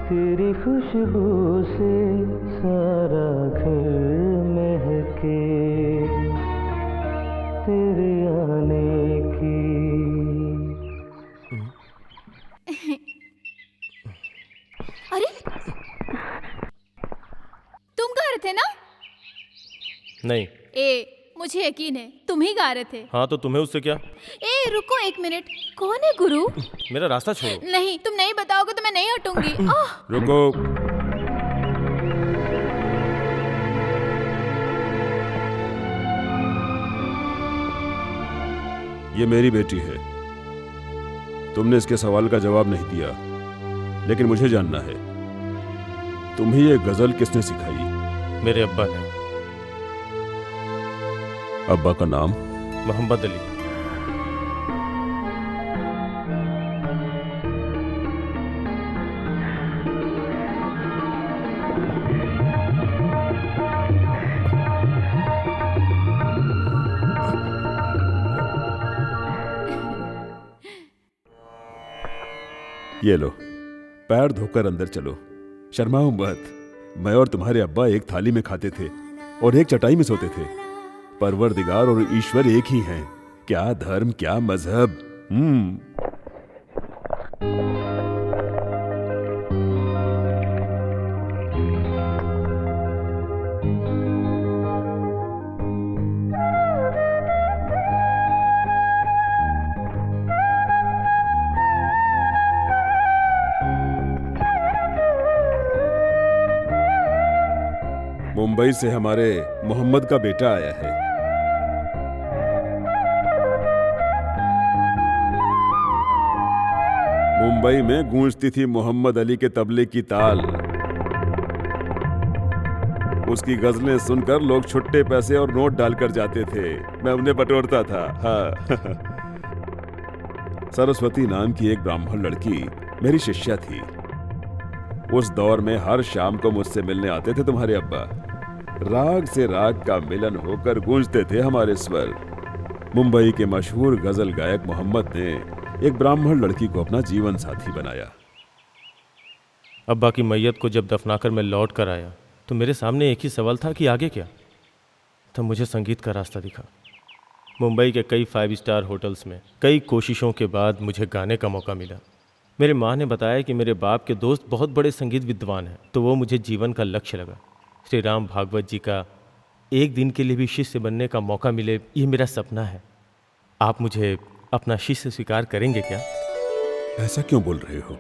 तेरी खुशबू से सारा घर महके। थे ना? नहीं। मुझे यकीन है तुम ही गा रहे थे। हाँ तो तुम्हें उससे क्या? रुको 1 मिनट, कौन है गुरु? मेरा रास्ता छोड़ो। नहीं, तुम नहीं बताओगे तो मैं नहीं हटूंगी। रुको। ये मेरी बेटी है। तुमने इसके सवाल का जवाब नहीं दिया, लेकिन मुझे जानना है तुम्हें ये गजल किसने सिखाई? मेरे अब्बा ने। अब्बा का नाम? मोहम्मद अली। ये लो, पैर धोकर अंदर चलो, शर्माओ मत। मैं और तुम्हारे अब्बा एक थाली में खाते थे और एक चटाई में सोते थे। परवरदिगार और ईश्वर एक ही हैं। क्या धर्म, क्या मजहब। मुंबई से हमारे मोहम्मद का बेटा आया है। मुंबई में गूंजती थी मोहम्मद अली के तबले की ताल। उसकी गजलें सुनकर लोग छुट्टे पैसे और नोट डालकर जाते थे। मैं उन्हें बटोरता था। हाँ। सरस्वती नाम की एक ब्राह्मण लड़की मेरी शिष्या थी। उस दौर में हर शाम को मुझसे मिलने आते थे तुम्हारे अब्बा। राग से राग का मिलन होकर गूंजते थे हमारे स्वर। मुंबई के मशहूर गजल गायक मोहम्मद ने एक ब्राह्मण लड़की को अपना जीवन साथी बनाया। अब्बा की मैयत को जब दफनाकर मैं लौट कर आया तो मेरे सामने एक ही सवाल था कि आगे क्या। तब मुझे संगीत का रास्ता दिखा। मुंबई के कई 5 स्टार होटल्स में कई कोशिशों के बाद मुझे गाने का मौका मिला। मेरे माँ ने बताया कि मेरे बाप के दोस्त बहुत बड़े संगीत विद्वान हैं, तो वो मुझे जीवन का लक्ष्य लगा। श्री राम भागवत जी का एक दिन के लिए भी शिष्य बनने का मौका मिले, ये मेरा सपना है। आप मुझे अपना शिष्य स्वीकार करेंगे क्या? ऐसा क्यों बोल रहे हो?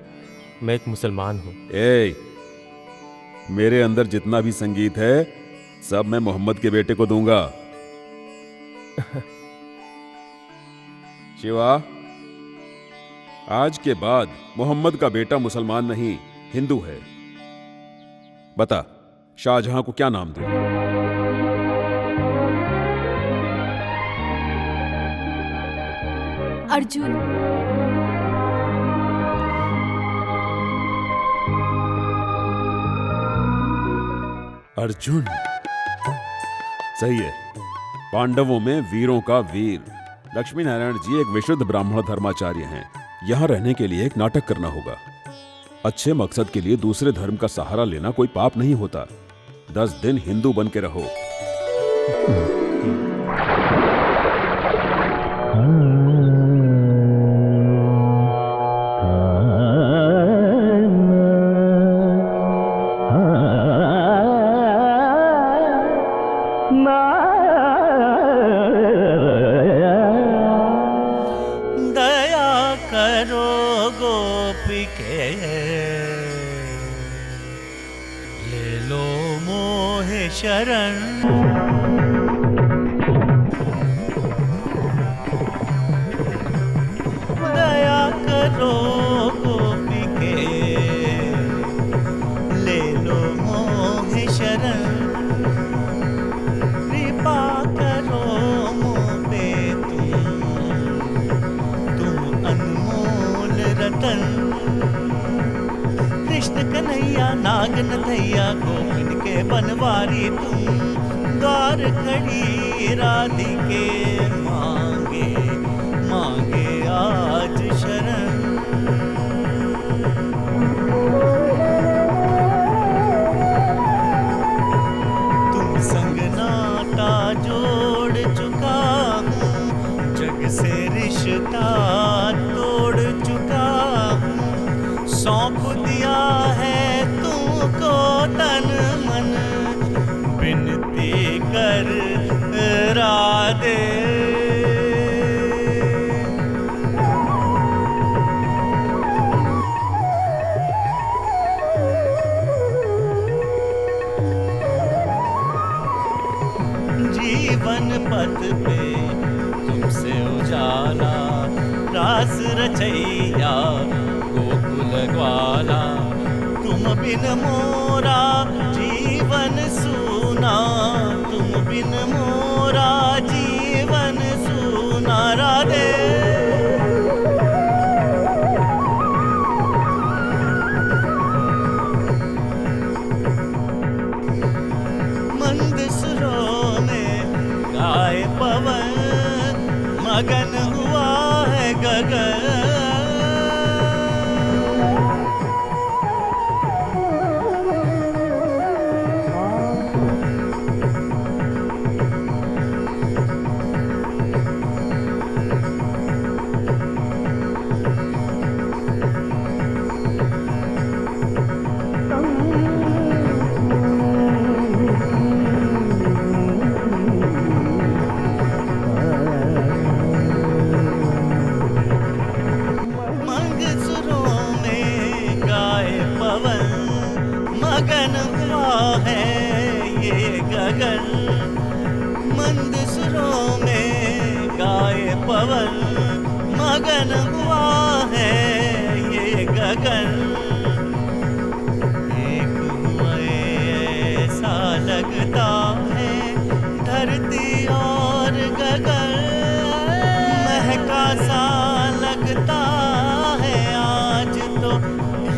मैं एक मुसलमान हूँ। मेरे अंदर जितना भी संगीत है सब मैं मोहम्मद के बेटे को दूंगा। शिवा, आज के बाद मोहम्मद का बेटा मुसलमान नहीं हिंदू है। बता, शाहजहां को क्या नाम दूं? अर्जुन। अर्जुन सही है। पांडवों में वीरों का वीर। लक्ष्मी नारायण जी एक विशुद्ध ब्राह्मण धर्माचार्य हैं। यहाँ रहने के लिए एक नाटक करना होगा। अच्छे मकसद के लिए दूसरे धर्म का सहारा लेना कोई पाप नहीं होता। 10 दिन हिंदू बन के रहो। विनती कर राधे। जीवन पथ पे तुमसे उजाला, रास रचैया गोकुल ग्वाला। तुम बिन मोरा जीवन सूना, तुम बिन मोरा जीवन सूना राधे। मंद सुरों में गाए पवन, मगन हुआ है गगन। मगन हुआ है ये गगन, मंद सुरों में गाए पवन। मगन हुआ है ये गगन, एक हुआ ऐसा लगता है धरती और गगन। महका सा लगता है आज तो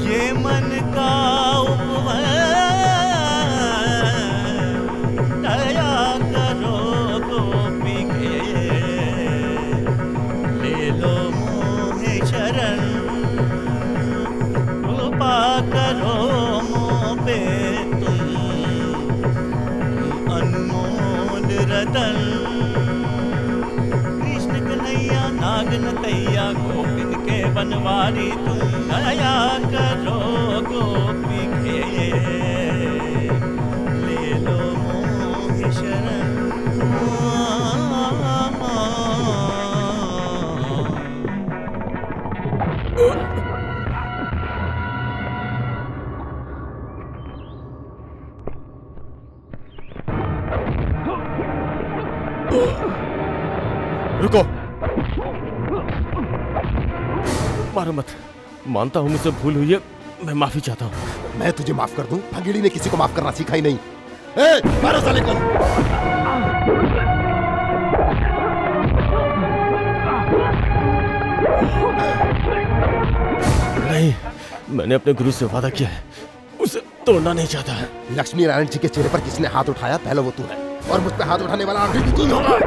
ये मन का करो मोह पे तुम अनमोल रतन। कृष्ण कन्हैया नाग नतैया गोपिन के बनवारी तुम। दया करो गोपी के ले लो मोह शरण। रुको, मारो मत। मानता हूँ मुझसे भूल हुई है, मैं माफी चाहता हूँ। मैं तुझे माफ कर दूं? भंगीड़ी ने किसी को माफ करना सीखा ही नहीं। ए, मारो साले को। नहीं, मैंने अपने गुरु से वादा किया है, उसे तोड़ना नहीं चाहता। लक्ष्मी नारायण जी के चेहरे पर किसने हाथ उठाया? पहले वो तू है, और मुझ पे हाथ उठाने वाला आखिरी भी तू ही होगा।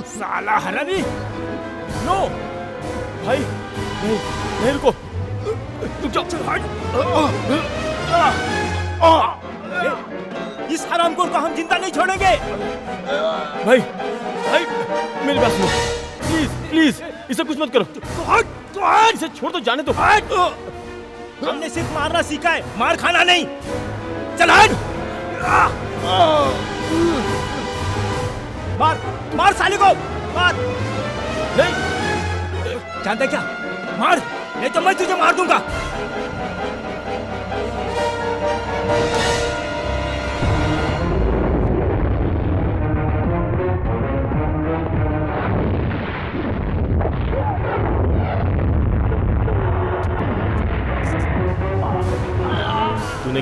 साला हरामी! नो भाई, नहीं नहीं, रुको, तुम जाओ। इस हरामखोर को हम जिंदा नहीं छोड़ेंगे। भाई भाई, मेरी बात सुनो, प्लीज प्लीज, इसे कुछ मत करो। तो हट, इसे छोड़ दो, जाने दो। हमने सिर्फ मारना सीखा है, मार खाना नहीं। चल हट! मार मार साले को, मार। नहीं, जानता क्या? मार, नहीं तो मैं तुझे मार दूंगा।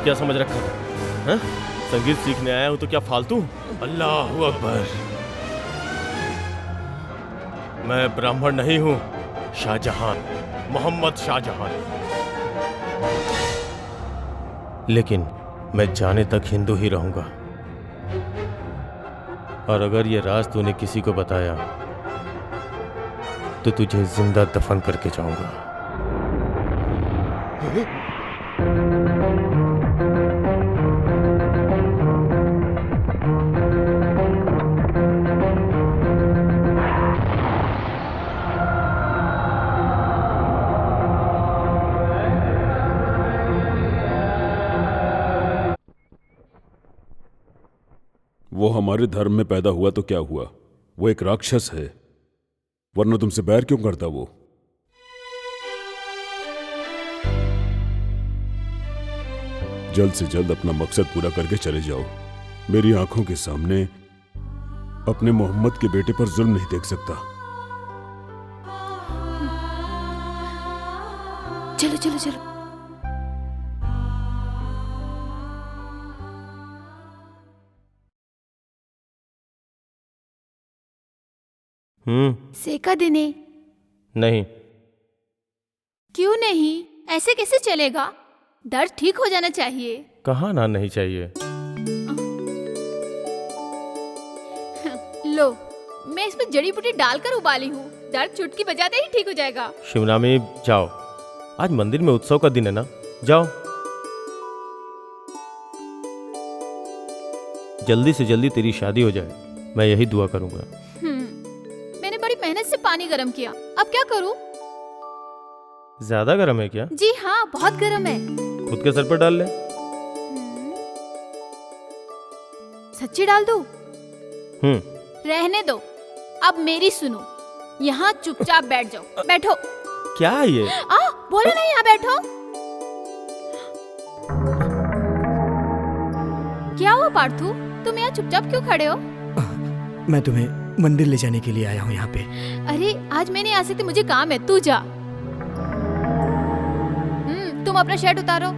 क्या समझ रखा था? हाँ? संगीत सीखने आया हूँ तो क्या फालतू? अल्लाह अकबर। मैं ब्राह्मण नहीं हूँ, शाहजहां, मोहम्मद शाहजहां। लेकिन मैं जाने तक हिंदू ही रहूंगा। और अगर ये राज तूने किसी को बताया तो तुझे जिंदा दफन करके जाऊंगा। वो हमारे धर्म में पैदा हुआ तो क्या हुआ, वो एक राक्षस है, वरना तुमसे बैर क्यों करता वो? जल्द से जल्द अपना मकसद पूरा करके चले जाओ। मेरी आंखों के सामने अपने मोहम्मद के बेटे पर जुल्म नहीं देख सकता। चलो चलो चलो। सेका देने? नहीं। क्यों नहीं? ऐसे कैसे चलेगा? दर्द ठीक हो जाना चाहिए। कहाँ ना नहीं चाहिए। लो, मैं इसमें जड़ी बूटी डालकर उबाली हूँ। दर्द चुटकी बजाते ही ठीक हो जाएगा। शिवनामी जाओ, आज मंदिर में उत्सव का दिन है ना, जाओ। जल्दी से जल्दी तेरी शादी हो जाए, मैं यही दुआ करूंगा। मैंने बड़ी मेहनत से पानी गर्म किया, अब क्या करूं? ज्यादा गर्म है क्या? जी हाँ, बहुत गर्म है। खुद के सर पर डाल ले। सच्ची डाल दूं? रहने दो, अब मेरी सुनो। यहाँ चुपचाप बैठ जाओ। बैठो। क्या ये? बोलो नहीं, यहाँ बैठो। क्या हुआ पार्थू, तुम यहाँ चुपचाप क्यों खड़े हो? मैं तुम्हें मंदिर ले जाने के लिए आया हूँ यहाँ पे। अरे आज मैं नहीं आ सकती, मुझे काम है, तू जा। तुम अपना शर्ट उतारो।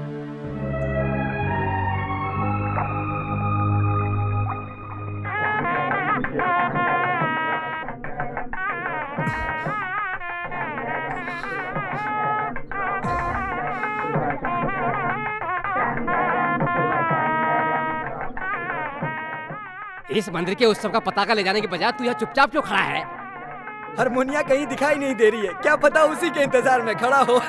इस मंदिर के उत्सव का पताका ले जाने के बजाय तू यहाँ चुपचाप क्यों खड़ा है? हारमोनिया कहीं दिखाई नहीं दे रही है, क्या पता उसी के इंतजार में खड़ा हो।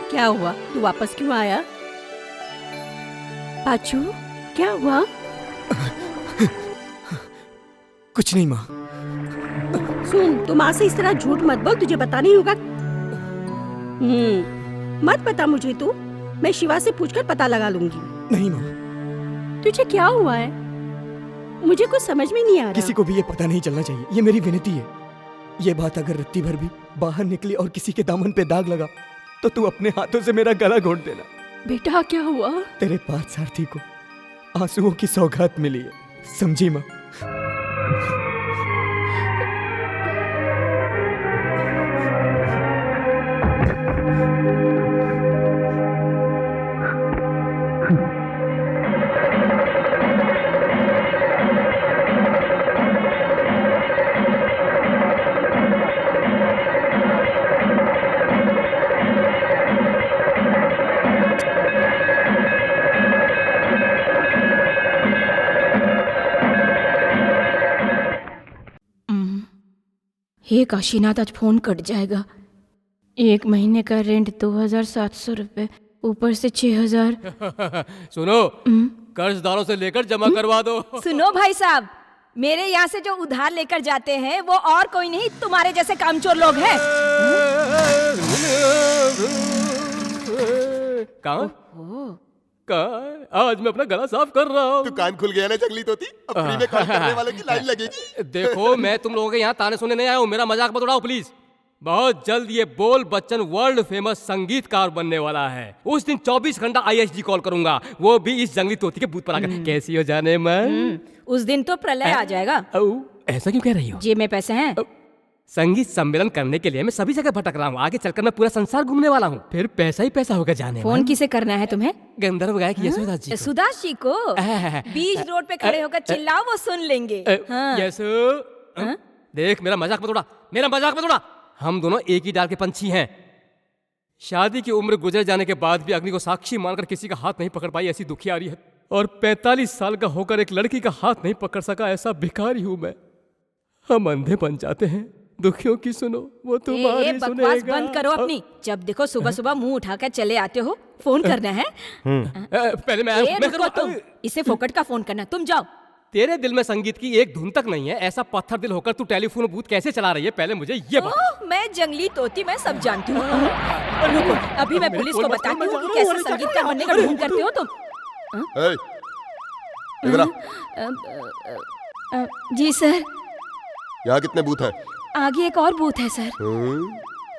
क्या हुआ, तू वापस क्यों आया? पाचू, क्या हुआ? कुछ नहीं माँ। सुन, तू माँ से इस तरह झूठ मत बोल, तुझे पता नहीं होगा। मत बता मुझे तू, मैं शिवा से पूछकर पता लगा लूंगी। नहीं माँ। तुझे क्या हुआ है? मुझे कुछ समझ में नहीं आ रहा। किसी को भी ये पता नहीं चलना चाहिए, ये मेरी विनती है। ये बात अगर रत्ती भर भी बाहर निकली और किसी के दामन पे दाग लगा तो तू अपने हाथों से मेरा गला घोट देना। बेटा क्या हुआ? तेरे पार्थसारथी को आंसुओं की सौगात मिली है, समझी माँ? हे काशीनाथ, आज फोन कट जाएगा। 1 महीने का रेंट 2700 रुपए, ऊपर से 6000। सुनो, कर्जदारों से लेकर जमा करवा दो। सुनो भाई साहब, मेरे यहाँ से जो उधार लेकर जाते हैं वो और कोई नहीं, तुम्हारे जैसे कामचोर लोग हैं। आज मैं अपना गला साफ कर रहा हूँ। तू कान खुल गया ना जंगली तोती, अब फ्री में काम करने वाले की लाइन लगेगी। देखो, मैं तुम लोगों के यहाँ ताने सुनने नहीं आया हूँ, मेरा मजाक मत उड़ाओ प्लीज। बहुत जल्द ये बोल बच्चन वर्ल्ड फेमस संगीतकार बनने वाला है। उस दिन 24 घंटा ISD कॉल करूंगा, वो भी इस जंगली तोती के बूथ पर आकर। कैसी हो जाने मन? उस दिन तो प्रलय आ जाएगा। ऐसा क्यों कह रही हो? जेब में पैसे हैं? संगीत सम्मेलन करने के लिए मैं सभी जगह भटक रहा हूँ। आगे चलकर मैं पूरा संसार घूमने वाला हूँ। फिर पैसा ही पैसा होगा जाने फोन किसे करना है तुम्हें? गंधर्व गायक यशोदास जी को। यशोदास जी को? बीच रोड पे खड़े होकर चिल्लाओ, वो सुन लेंगे। यशो, देख मेरा मजाक मत उड़ा, मेरा मजाक मत उड़ा। हम दोनों एक ही डाल के पंछी हैं। शादी की उम्र गुजर जाने के बाद भी अग्नि को साक्षी मानकर किसी का हाथ नहीं पकड़ पाई, ऐसी दुखियारी है। और 45 साल का होकर एक लड़की का हाथ नहीं पकड़ सका, ऐसा भिखारी हूं मैं। हम अंधे बन जाते हैं, दुखियों की सुनो वो तुम्हारी बकवास सुनेगा। बंद करो अपनी। जब देखो सुबह सुबह मुंह उठाकर चले आते हो। फोन करना है? पहले मैं रुको तुम, इसे फोकट का फोन करना। तुम जाओ। तेरे दिल में संगीत की एक धुन तक नहीं है, ऐसा पत्थर दिल होकर तू टेलीफोन बूथ कैसे चला रही है? पहले मुझे ये बता। मैं जंगली तोती, मैं सब जानती हूँ। रुको, अभी मैं पुलिस को बताती हूँ कि कैसे संगीतकार बनने का ढोंग करते हो तुम। इधर आ। जी सर। यहाँ कितने बूथ हैं? आगे एक और बूथ है सर।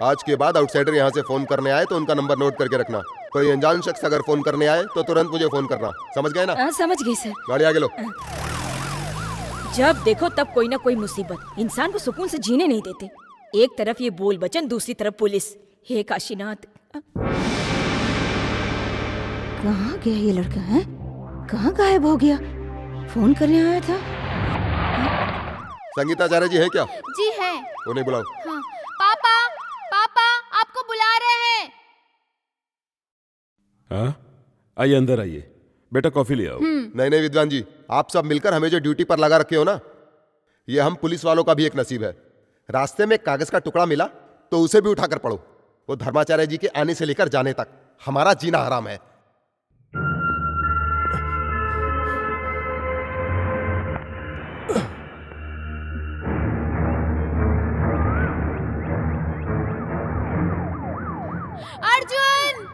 आज के बाद आउटसाइडर यहाँ से फोन करने आए तो उनका नंबर नोट करके रखना। कोई अनजान शख्स अगर फोन करने आए तो तुरंत मुझे फोन करना, समझ गए ना? समझ गई सर। गाड़ी आगे लो। जब देखो तब कोई ना कोई मुसीबत, इंसान को सुकून से जीने नहीं देते। एक तरफ ये बोल बचन, दूसरी तरफ पुलिस। हे काशीनाथ, कहाँ गया ये लड़का है? कहाँ गायब हो गया? फोन करने आया था। संगीताचार्य जी हैं क्या? जी हैं। उन्हें बुलाओ। हाँ। पापा, पापा आपको बुला रहे हैं। हाँ, आइए अंदर आइए। बेटा कॉफी ले आओ। नहीं विद्वान जी, आप सब मिलकर हमें जो ड्यूटी पर लगा रखे हो ना, ये हम पुलिस वालों का भी एक नसीब है। रास्ते में कागज का टुकड़ा मिला तो उसे भी उठाकर पढ़ो। वो धर्माचार्य जी के आने से लेकर जाने तक हमारा जीना हराम है। अर्जुन!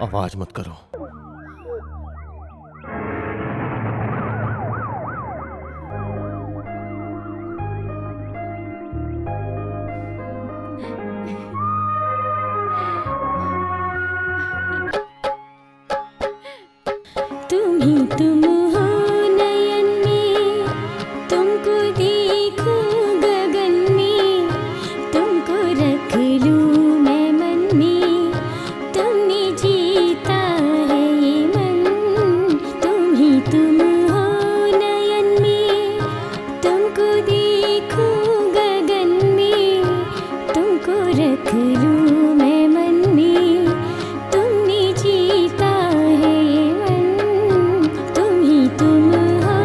आवाज मत करो। तुम ही तुम हो नयन में, तुमको देखूं गगन में, तुमको रख लूं मैं मन में, तुमने जीता है ये मन। तुम ही तुम हो नयन में, तुमको देखूं गगन में, तुमको रख लूं मैं मन में, तुमने जीता है ये मन। तुम ही तुम हो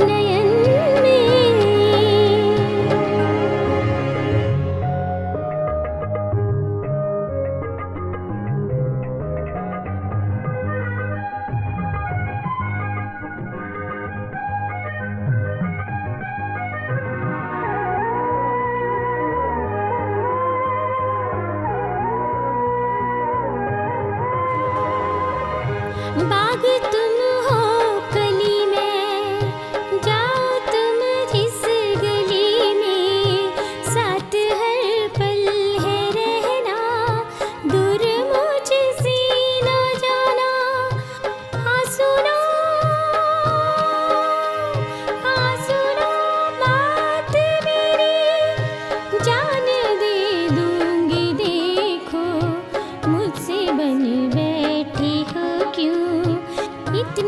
नयन में। बाग तुम हो कली में, जाओ तुम जिस गली में, साथ हर पल है रहना, दूर मुझसे न जाना। हाँ सुनो बात मेरी, जान दे दूंगी देखो, मुझसे बन बैठी हो क्यों? इतनी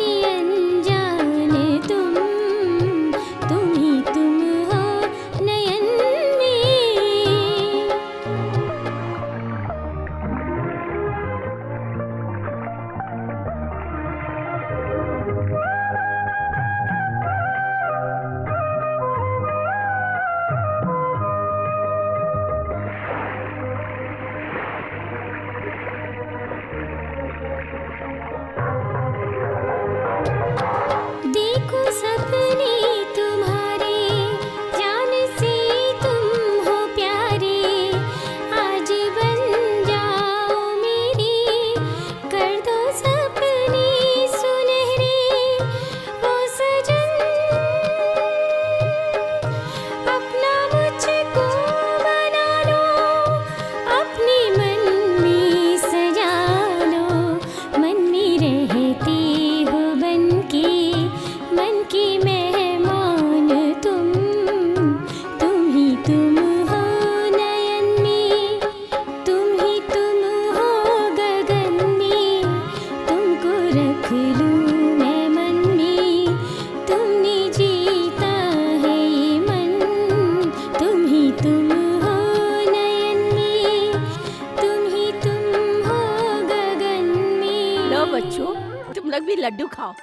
भी लड्डू खाओ।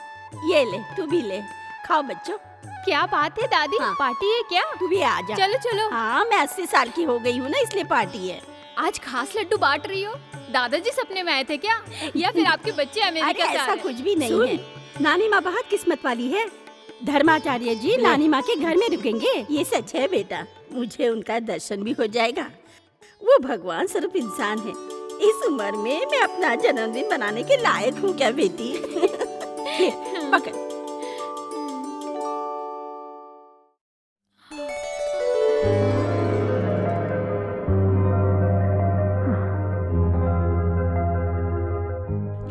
ये ले, तू भी ले, खाओ बच्चों। क्या बात है दादी, पार्टी है क्या? तू भी आ जा। चलो चलो। हाँ, मैं 80 साल की हो गई हूँ ना, इसलिए पार्टी है। आज खास लड्डू बांट रही हो? दादाजी सपने में आए थे क्या, या फिर आपके बच्चे अमेरिका से आ ऐसा रहे? कुछ भी नहीं है। नानी माँ बहुत किस्मत वाली है। धर्माचार्य जी नानी माँ के घर में रुकेंगे, ये सच है बेटा। मुझे उनका दर्शन भी हो जाएगा। वो भगवान स्वरूप इंसान है। इस उम्र में मैं अपना जन्मदिन बनाने के लायक हूँ क्या बेटी? ले, पकड़।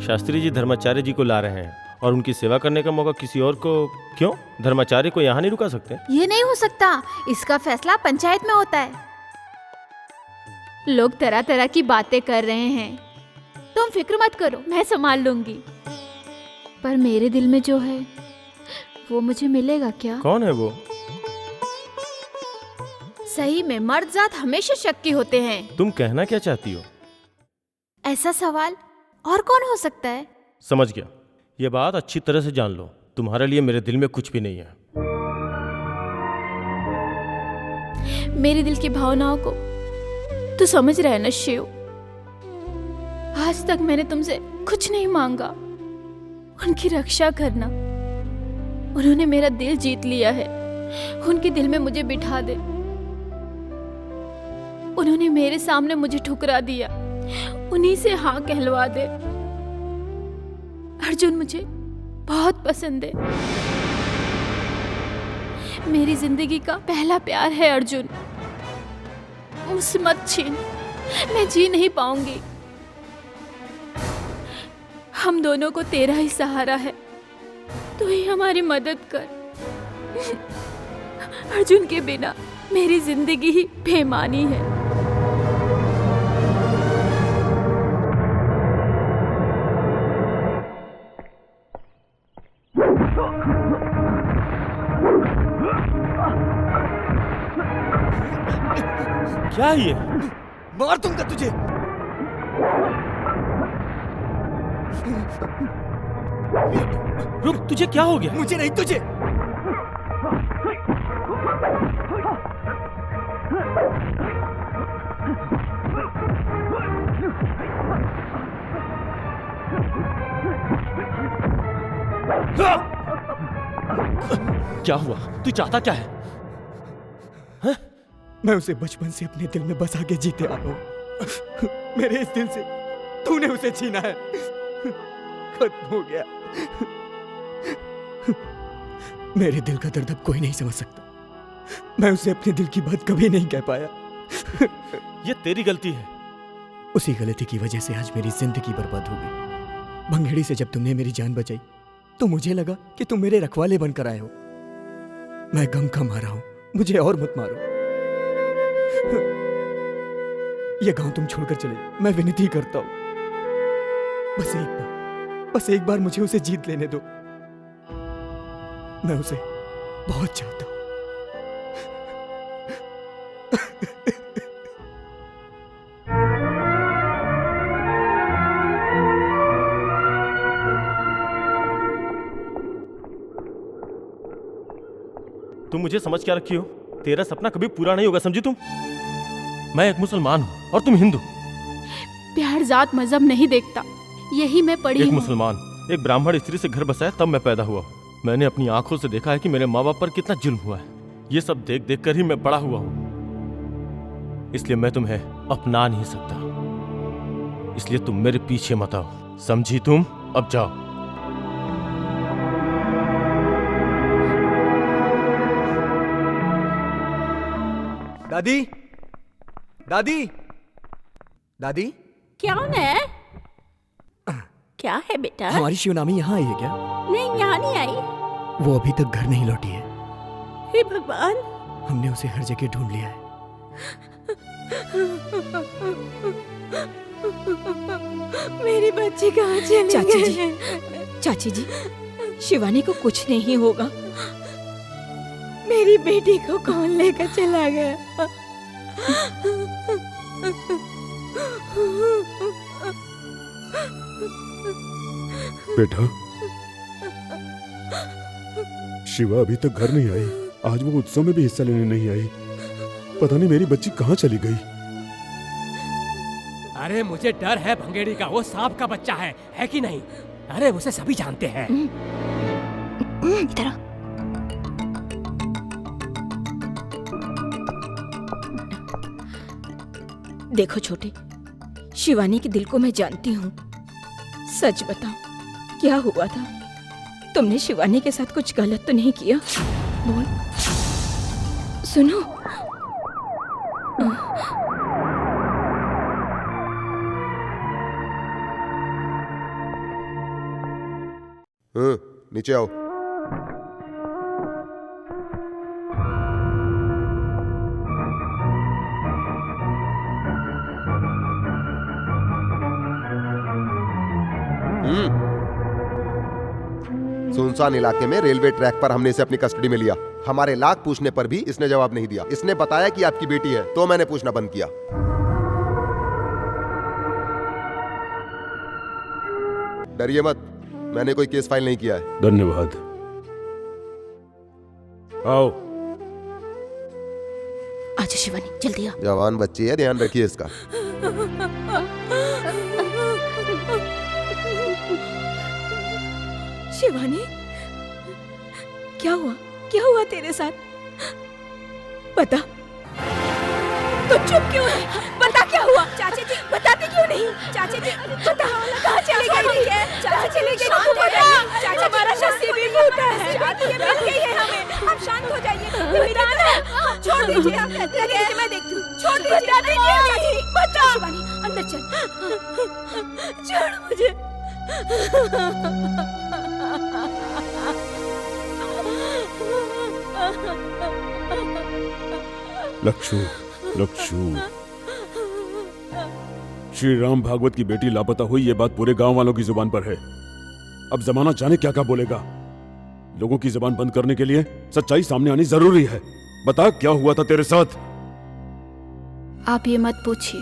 शास्त्री जी धर्माचार्य जी को ला रहे हैं और उनकी सेवा करने का मौका किसी और को क्यों? धर्माचार्य को यहाँ नहीं रुका सकते? ये नहीं हो सकता, इसका फैसला पंचायत में होता है। लोग तरह तरह की बातें कर रहे हैं, तुम फिक्र मत करो, मैं संभाल लूंगी। पर मेरे दिल में जो है वो मुझे मिलेगा क्या? कौन है वो? सही में मर्द जात हमेशा शक्की होते हैं। तुम कहना क्या चाहती हो? ऐसा सवाल और कौन हो सकता है? समझ गया। ये बात अच्छी तरह से जान लो, तुम्हारे लिए मेरे दिल में कुछ भी नहीं है। मेरे दिल की भावनाओं को तू समझ रहा है ना शिव? आज तक मैंने तुमसे कुछ नहीं मांगा, उनकी रक्षा करना। उन्होंने मेरा दिल जीत लिया है, उनके दिल में मुझे बिठा दे। उन्होंने मेरे सामने मुझे ठुकरा दिया, उन्हीं से हाँ कहलवा दे। अर्जुन मुझे बहुत पसंद है, मेरी जिंदगी का पहला प्यार है अर्जुन। मुझसे मत छीन, मैं जी नहीं पाऊंगी। हम दोनों को तेरा ही सहारा है, तू ही हमारी मदद कर। अर्जुन के बिना मेरी जिंदगी ही बेमानी है। क्या है ये? मार दूंगा तुझे। रुक, तुझे क्या हो गया? मुझे नहीं, तुझे। क्या हुआ? तू चाहता क्या है? मैं उसे बचपन से अपने दिल में बसा के जीते आया हूं। मेरे इस दिल से तूने उसे छीना है, खत्म हो गया। मेरे दिल का दर्द अब कोई नहीं समझ सकता। मैं उसे अपने दिल की बात कभी नहीं कह पाया। ये तेरी गलती है। उसी गलती की वजह से आज मेरी जिंदगी बर्बाद हो गई। भंगेड़ी से जब तुमने मेरी जान बचाई तो मुझे लगा कि तुम मेरे रखवाले बनकर आए हो। मैं गम का मारा हूं, मुझे और मत मारो। ये गांव तुम छोड़कर चले जाओ, मैं विनती करता हूं। बस एक बार मुझे उसे जीत लेने दो। मैं उसे बहुत चाहता हूं। तुम मुझे समझ क्या रखी हो? तेरा सपना कभी पूरा नहीं होगा, समझी तुम? मैं एक मुसलमान हूँ और तुम हिंदू। प्यार जात मजहब नहीं देखता, यही मैं पढ़ी एक हूँ। मुसलमान एक ब्राह्मण स्त्री से घर बसाया तब मैं पैदा हुआ। मैंने अपनी आंखों से देखा है कि मेरे माँ बाप पर कितना जुल्म हुआ है। ये सब देख देख कर ही मैं बड़ा हुआ हूँ, इसलिए मैं तुम्हें अपना नहीं सकता। इसलिए तुम मेरे पीछे मत आओ, समझी तुम? अब जाओ। दादी, दादी, दादी। कौन है? क्या है बेटा? हमारी शिवनामी यहाँ आई है क्या? नहीं, यहाँ नहीं आई। वो अभी तक घर नहीं लौटी है। हे भगवान, हमने उसे हर जगह ढूंढ लिया है। मेरी बच्ची कहाँ चली चाची गई? जी, चाची जी, शिवानी को कुछ नहीं होगा। मेरी बेटी को कौन लेकर चला गया? बेटा, शिवा अभी तक घर नहीं आई। आज वो उत्सव में भी हिस्सा लेने नहीं आई। पता नहीं मेरी बच्ची कहाँ चली गई। अरे मुझे डर है भंगेड़ी का, वो सांप का बच्चा है कि नहीं? अरे उसे सभी जानते हैं। इधर आ। देखो छोटे, शिवानी के दिल को मैं जानती हूँ। सच बताओ, क्या हुआ था? तुमने शिवानी के साथ कुछ गलत तो नहीं किया? बोल। सुनो, नीचे आओ। सुनसान इलाके में रेलवे ट्रैक पर हमने इसे अपनी कस्टडी में लिया। हमारे लाख पूछने पर भी इसने जवाब नहीं दिया। इसने बताया कि आपकी बेटी है, तो मैंने पूछना बंद किया। डरिए मत, मैंने कोई केस फाइल नहीं किया है। धन्यवाद। आओ। आजा शिवानी, जल्दी आ। जवान बच्ची है, ध्यान रखिए इसका। शिवानी, क्या हुआ? क्या हुआ तेरे साथ? बता। तो चुप क्यों है? बता क्या हुआ? चाचा जी बताते क्यों नहीं? चाचा जी बता, कहाँ चले गई है? चाचा चले गई, चाचा हमारा शस्त्र भी होता है। ये मिल गई है हमें। आप शांत हो जाइए। छोड़ दीजिए, लगेगा मैं देखती हूँ। छोड़ दीजिए, बता। शिवानी अंदर चल। छोड़ मुझे। लक्षु, लक्षु, श्री राम भागवत की बेटी लापता हुई, ये बात पूरे गांव वालों की जुबान पर है। अब जमाना जाने क्या क्या बोलेगा। लोगों की जुबान बंद करने के लिए सच्चाई सामने आनी जरूरी है। बता, क्या हुआ था तेरे साथ? आप ये मत पूछिए,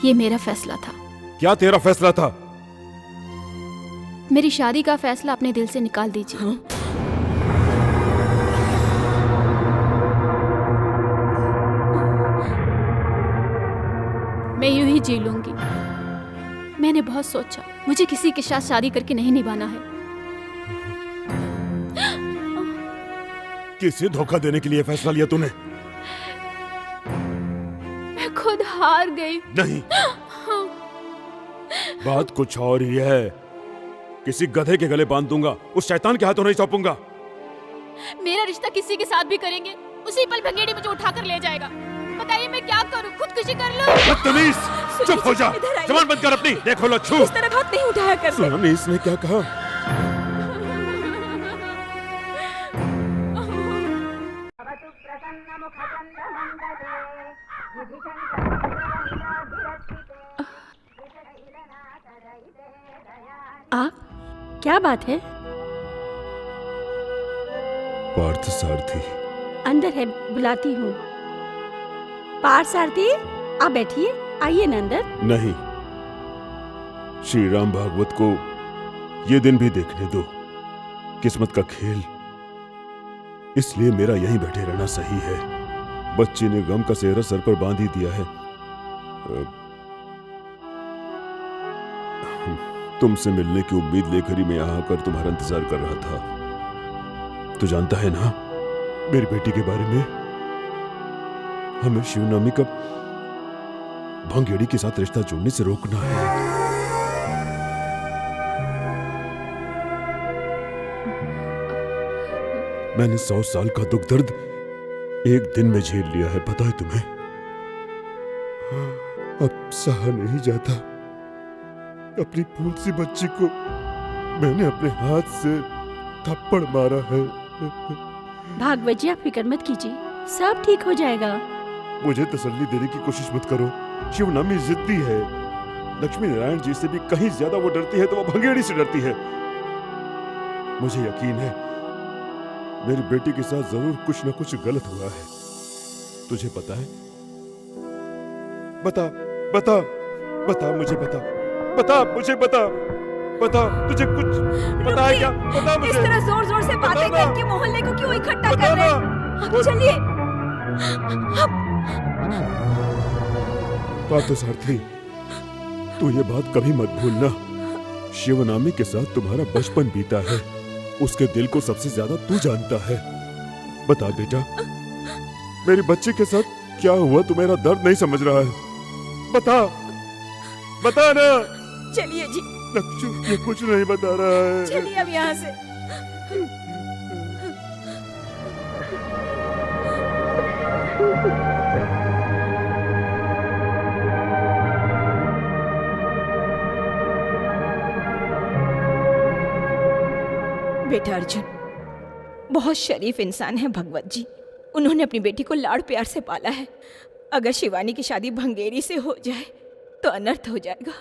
ये मेरा फैसला था। क्या तेरा फैसला था? मेरी शादी का फैसला अपने दिल से निकाल दीजिए। मैं यूं ही जी लूंगी। मैंने बहुत सोचा, मुझे किसी के साथ शादी करके नहीं निभाना है। किसे धोखा देने के लिए फैसला लिया तूने? मैं खुद हार गई। नहीं, बात कुछ और ही है। किसी गधे के गले बांध दूंगा, उस शैतान के हाथों नहीं सौंपूंगा। मेरा रिश्ता किसी के साथ भी करेंगे, उसी पल भंगेड़ी मुझे उठाकर ले जाएगा। बताइए मैं क्या करूं? खुदकुशी कर लूं? बदतमीज, चुप हो जा। जबान बंद कर अपनी। देखो लच्छू, इस तरह हाथ नहीं उठाया कर। सुना नहीं इसने क्या कहा? आप, क्या बात है? पार्थ सारथी अंदर है, बुलाती हूँ। पार्थ सारथी, आप बैठिए, आइए ना अंदर। नहीं, श्री राम भागवत को ये दिन भी देखने दो। किस्मत का खेल, इसलिए मेरा यहीं बैठे रहना सही है। बच्ची ने गम का सेहरा सर पर बांध ही दिया है। तुमसे मिलने की उम्मीद लेकर ही मैं यहाँ आकर तुम्हारा इंतजार कर रहा था। तू जानता है ना मेरी बेटी के बारे में? हमें शिवनवमी का भंगेड़ी के साथ रिश्ता जोड़ने से रोकना है। मैंने 100 साल का दुख दर्द एक दिन में झेल लिया है, पता है तुम्हें? अब सहा नहीं जाता। अपनी फूल सी बच्ची को मैंने अपने हाथ से थप्पड़ मारा है। भागवत जी, आप फिक्र मत कीजिए, सब ठीक हो जाएगा। मुझे तसल्ली देने की कोशिश मत करो। शिवनवमी जिद्दी है। लक्ष्मी नारायण जी से भी कहीं ज्यादा वो डरती है तो वो भंगेड़ी से डरती है। मुझे यकीन है मेरी बेटी के साथ जरूर कुछ न कुछ गलत हुआ है। तुझे पता है? बता बता बता, मुझे बता, बता मुझे बता। बता, तुझे कुछ पता है क्या? बता मुझे। इस तरह जोर जोर से बातें करके मोहल्ले को क्यों इकट्ठा कर रहे हैं? अब चलिए। पार्थसारथी, तू ये बात कभी मत भूलना। शिवनामी के साथ तुम्हारा बचपन बीता है, उसके दिल को सबसे ज्यादा तू जानता है। बता बेटा, मेरी बच्ची के साथ क्या हुआ? तू मेरा दर्द नहीं समझ रहा है। बता, बता ना। चलिए जी। लक्ष्मी, ये कुछ नहीं बता रहा है। चलिए अब यहाँ से। बेटा अर्जुन बहुत शरीफ इंसान है भगवत जी। उन्होंने अपनी बेटी को लाड़ प्यार से पाला है। अगर शिवानी की शादी भंगेरी से हो जाए तो अनर्थ हो जाएगा।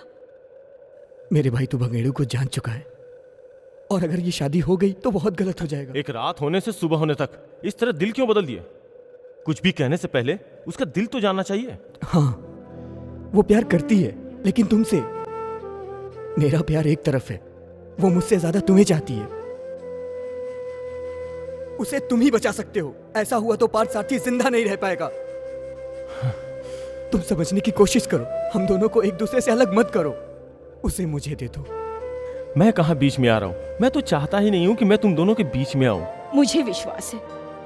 मेरे भाई तो भंगेड़ू को जान चुका है, और अगर ये शादी हो गई तो बहुत गलत हो जाएगा। एक रात होने से सुबह होने तक इस तरह दिल क्यों बदल दिए? कुछ भी कहने से पहले उसका दिल तो जानना चाहिए। हाँ, वो प्यार करती है, लेकिन तुमसे। मेरा प्यार एक तरफ है, वो मुझसे ज्यादा तुम्हें चाहती है। उसे तुम ही बचा सकते हो। ऐसा हुआ तो पार्थसारथी जिंदा नहीं रह पाएगा। तुम समझने की कोशिश करो। हम दोनों को एक दूसरे से अलग मत करो। उसे मुझे दे दो। मैं कहाँ बीच में आ रहा हूँ? मैं तो चाहता ही नहीं हूँ कि मैं तुम दोनों के बीच में आऊँ। मुझे विश्वास है,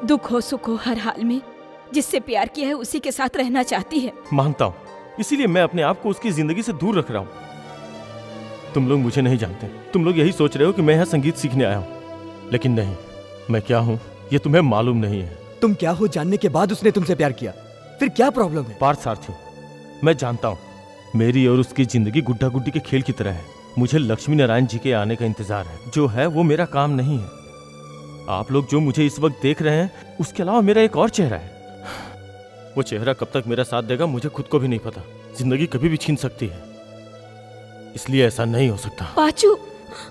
दुख हो सुख हो हर हाल में जिससे प्यार किया है उसी के साथ रहना चाहती है। मानता हूँ, इसीलिए मैं अपने आप को उसकी जिंदगी से दूर रख रहा हूँ। तुम लोग मुझे नहीं जानते। तुम लोग यही सोच रहे हो कि मैं यहाँ संगीत सीखने आया हूँ, लेकिन नहीं, मैं क्या हूँ ये तुम्हें मालूम नहीं है। तुम क्या हो जानने के बाद उसने तुमसे प्यार किया, फिर क्या प्रॉब्लम है? पार्थसारथी, मैं जानता हूँ मेरी और उसकी जिंदगी गुड्डा गुड्डी के खेल की तरह है। मुझे लक्ष्मी नारायण जी के आने का इंतजार है। जो है वो मेरा काम नहीं है। आप लोग जो मुझे इस वक्त देख रहे हैं, उसके अलावा मेरा एक और चेहरा है। वो चेहरा कब तक मेरा साथ देगा मुझे खुद को भी नहीं पता। जिंदगी कभी भी छीन सकती है, इसलिए ऐसा नहीं हो सकता। पाचू,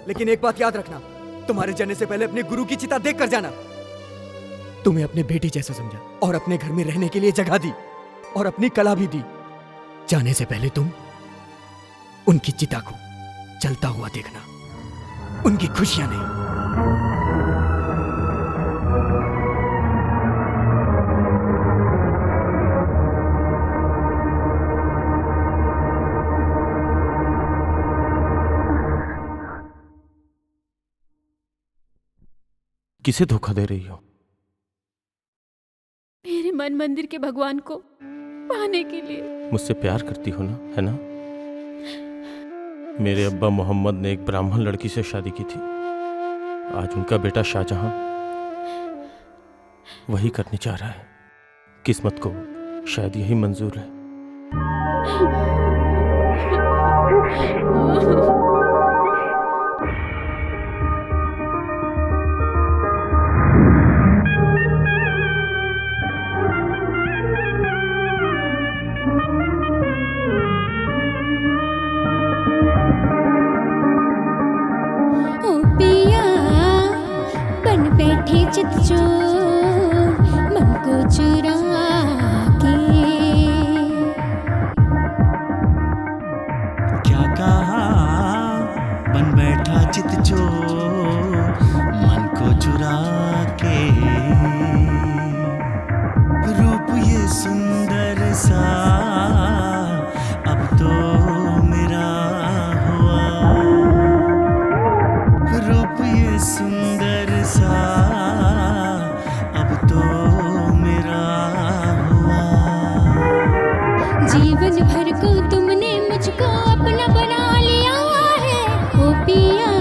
लेकिन एक बात याद रखना, तुम्हारे जाने से पहले अपने गुरु की चिता देख कर जाना। तुम्हें अपने बेटे जैसा समझा और अपने घर में रहने के लिए जगह दी और अपनी कला भी दी। जाने से पहले तुम उनकी चिता को चलता हुआ देखना, उनकी खुशियां नहीं। किसे धोखा दे रही हो? मेरे मन मंदिर के भगवान को पाने के लिए। मुझसे प्यार करती हो ना, है ना? मेरे अब्बा मोहम्मद ने एक ब्राह्मण लड़की से शादी की थी। आज उनका बेटा शाहजहां वही करने चाह रहा है। किस्मत को शायद यही मंजूर है। चित चोर मन को चुरा के, क्या कहा बन बैठा चित चोर मन को चुरा के। रूप ये सुंदर सा अब तो मेरा हुआ। रूप ये सुंदर सा जीवन भर को तुमने मुझको अपना बना लिया है। ओ पिया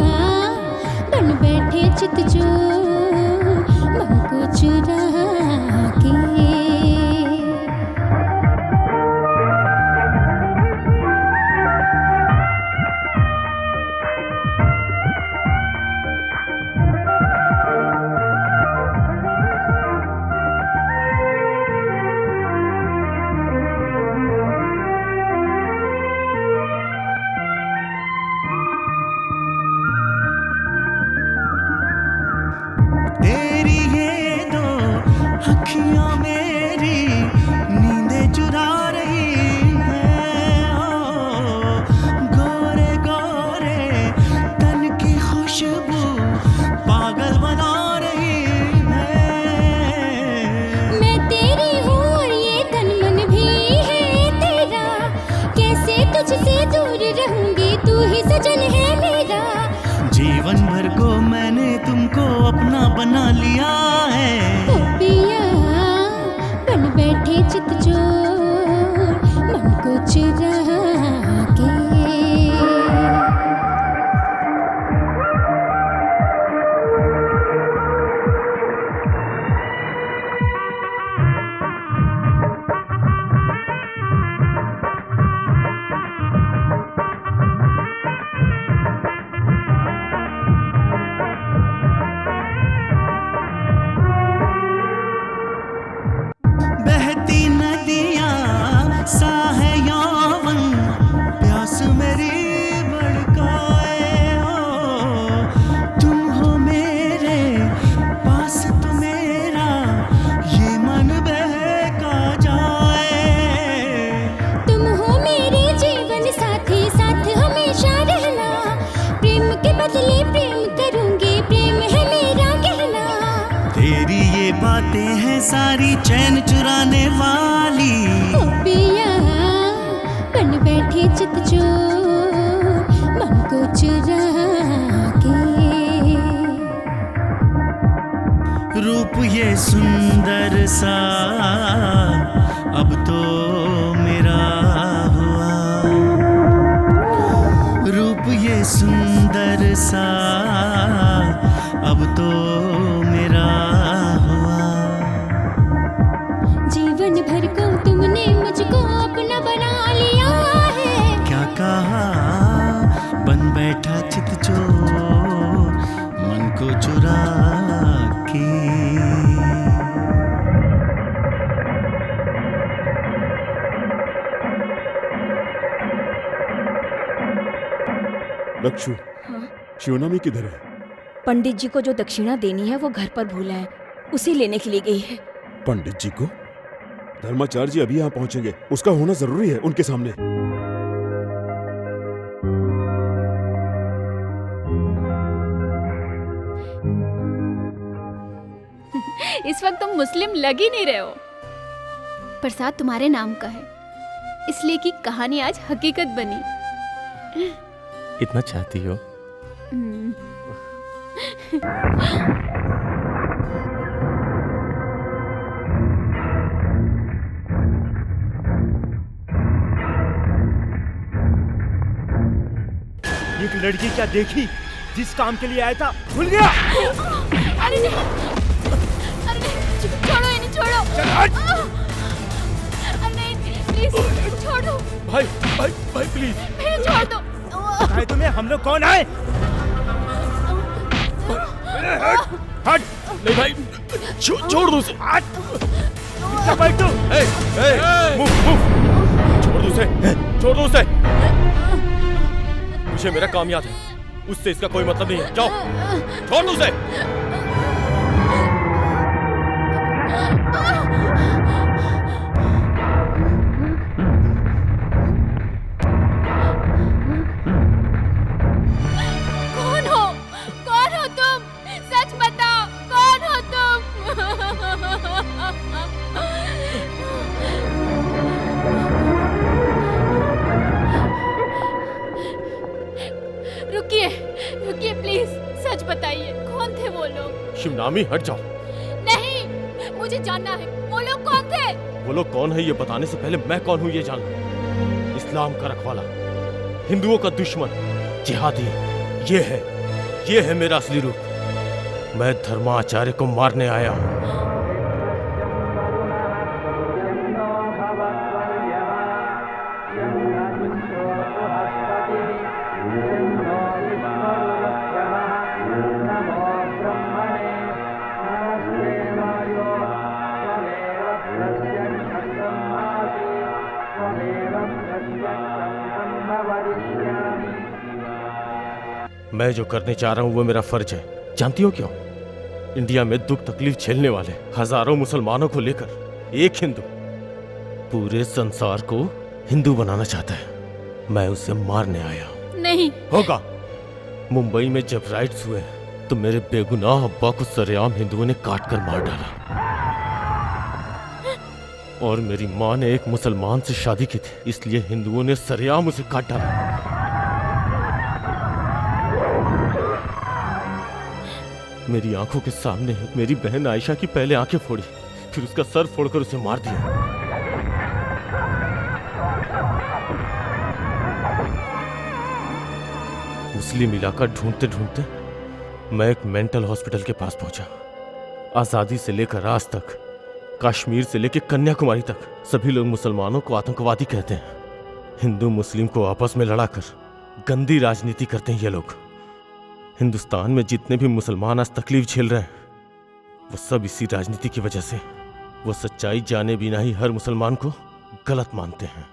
बन बैठे चित चोर मन को चुरा के। तू ही सजन है मेरा। जीवन भर को मैंने तुमको अपना बना लिया है। ओ पिया बन बैठे चित चोर मन को चुरा के। बहती नदियाँ सा है यौवन, प्यास मेरी भड़काए हो। तुम हो मेरे पास तो मेरा ये मन बहका जाए। तुम हो मेरे जीवन साथी, साथ हमेशा रहना। प्रेम के बदले प्रेम करूंगी, प्रेम है मेरा कहना। तेरी ये बातें हैं सारी चैन चुराने वाली। ओ पिया बन बैठे चित चोर मन को चुरा के। रूप ये सुंदर सा अब तो मेरा हुआ। रूप ये सुंदर सा अब तो मेरा हुआ। जीवन भर को तुमने मुझको अपना बना लिया है। क्या कहा बन बैठा चित चोर मन को चुरा के। लक्षु, शिवनामी किधर है? पंडित जी को जो दक्षिणा देनी है वो घर पर भूला है, उसी लेने के लिए गई है। पंडित जी को? धर्माचार्य जी अभी यहाँ पहुंचेंगे, उसका होना जरूरी है उनके सामने। इस वक्त तुम मुस्लिम लग ही नहीं रहे हो। प्रसाद तुम्हारे नाम का है, इसलिए कि कहानी आज हकीकत बनी। इतना चाहती हो? एक लड़की क्या देखी, जिस काम के लिए आया था भूल गया। अरे नहीं, अरे नहीं, छोड़ो इन्हें, छोड़ो। अरे नहीं, प्लीज छोड़ दो। भाई भाई भाई प्लीज फिर छोड़ दो। भाई तुम्हें हम लोग कौन आए? हट। नहीं भाई, छोड़ दो उसे। क्या भाई तू? छोड़ दो उसे, छोड़ दो उसे। मुझे मेरा काम याद है, उससे इसका कोई मतलब नहीं है। जाओ, छोड़ दो उसे। कौन हो तुम? सच बताओ, कौन हो तुम? रुकिए, रुकिए प्लीज, सच बताइए, कौन थे वो लोग? शिवनामी हट जाओ। नहीं, मुझे जानना है, वो लोग कौन थे? वो लोग कौन है ये बताने से पहले मैं कौन हूँ ये जान लो। इस्लाम का रखवाला, हिंदुओं का दुश्मन, जिहादी, ये है मेरा असली रूप। मैं धर्माचार्य को मारने आया हूँ। मैं जो करने चाह रहा हूँ वो मेरा फर्ज है। जानती हो क्यों? इंडिया में दुख तकलीफ झेलने वाले हजारों मुसलमानों को लेकर एक हिंदू पूरे संसार को हिंदू बनाना चाहता है। मैं उसे मारने आया हूँ। नहीं होगा। मुंबई में जब राइट्स हुए तो मेरे बेगुनाह अब्बा को सरेआम हिंदुओं ने काट कर मार डाला, और मेरी माँ ने एक मुसलमान से शादी की थी, इसलिए हिंदुओं ने सरेआम उसे काट डाला। मेरी आंखों के सामने मेरी बहन आयशा की पहले आंखें फोड़ी, फिर उसका सर फोड़कर उसे मार दिया। मुस्लिम इलाका ढूंढते ढूंढते मैं एक मेंटल हॉस्पिटल के पास पहुंचा। आजादी से लेकर आज तक, कश्मीर से लेकर कन्याकुमारी तक सभी लोग मुसलमानों को आतंकवादी कहते हैं। हिंदू मुस्लिम को आपस में लड़ाकर गंदी राजनीति करते हैं ये लोग। हिंदुस्तान में जितने भी मुसलमान आज तकलीफ झेल रहे हैं वो सब इसी राजनीति की वजह से। वो सच्चाई जाने बिना ही हर मुसलमान को गलत मानते हैं।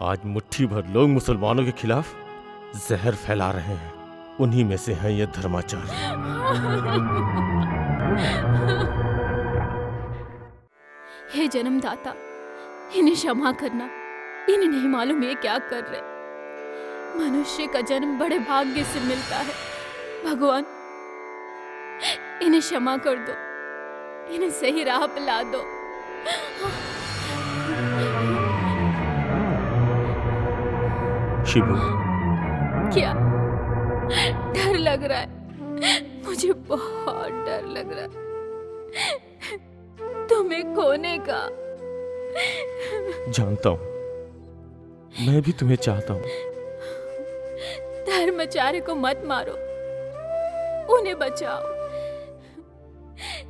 आज मुट्ठी भर लोग मुसलमानों के खिलाफ जहर फैला रहे हैं। उन्हीं में से हैं ये धर्माचार्य। हे जन्मदाता, इन्हें क्षमा करना। इन्हें नहीं मालूम ये क्या कर रहे। मनुष्य का जन्म बड़े भाग्य से मिलता है। भगवान, इन्हें क्षमा कर दो, इन्हें सही राह पे ला दो। शिबू, क्या डर लग रहा है? मुझे बहुत डर लग रहा है तुम्हें खोने का। जानता हूं, मैं भी तुम्हें चाहता हूं। धर्माचार्य को मत मारो, उन्हें बचाओ।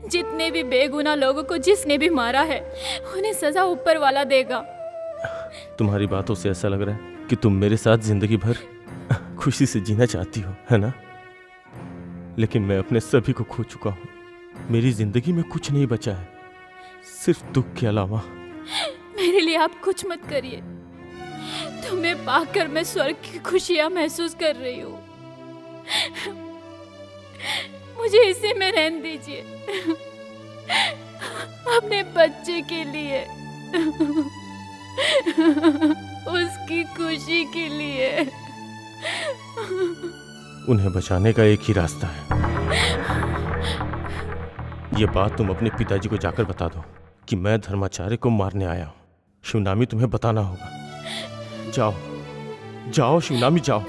जितने भी बेगुनाह लोगों को जिसने भी मारा है उन्हें सजा ऊपर वाला देगा। तुम्हारी बातों से ऐसा लग रहा है कि तुम मेरे साथ जिंदगी भर खुशी से जीना चाहती हो, है ना? लेकिन मैं अपने सभी को खो चुका हूं। मेरी जिंदगी में कुछ नहीं बचा है, सिर्फ दुख के अलावा। मेरे लिए आप कुछ मत करिए। तुम्हें पाकर मैं स्वर्ग की खुशियां महसूस कर रही हूँ। मुझे इसी में रहने दीजिए, अपने बच्चे के लिए, उसकी खुशी के लिए। उन्हें बचाने का एक ही रास्ता है। ये बात तुम अपने पिताजी को जाकर बता दो कि मैं धर्माचार्य को मारने आया हूँ। शिवनामी तुम्हें बताना होगा। जाओ जाओ शिवनामी, जाओ।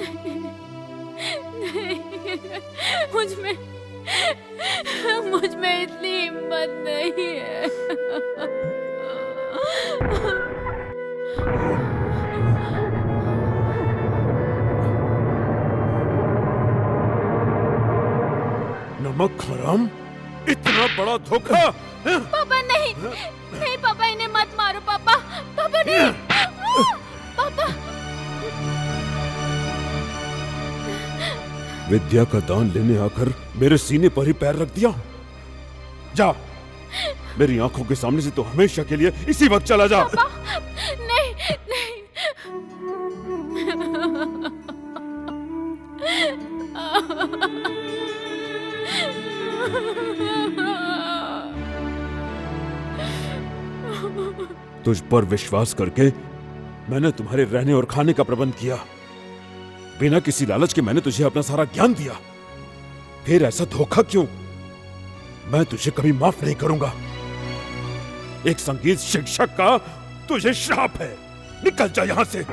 मुझ में इतनी हिम्मत नहीं है। नमक हराम, इतना बड़ा धोखा। पापा नहीं, नहीं पापा, इन्हें मत मारो पापा। पापा नहीं, पापा। विद्या का दान लेने आकर मेरे सीने पर ही पैर रख दिया। जा, मेरी आंखों के सामने से तो हमेशा के लिए इसी वक्त चला जा। पापा, नहीं, नहीं। तुझ पर विश्वास करके मैंने तुम्हारे रहने और खाने का प्रबंध किया। बिना किसी लालच के मैंने तुझे अपना सारा ज्ञान दिया, फिर ऐसा धोखा क्यों? मैं तुझे कभी माफ नहीं करूंगा। एक संगीत शिक्षक का तुझे श्राप है। निकल जा यहां से।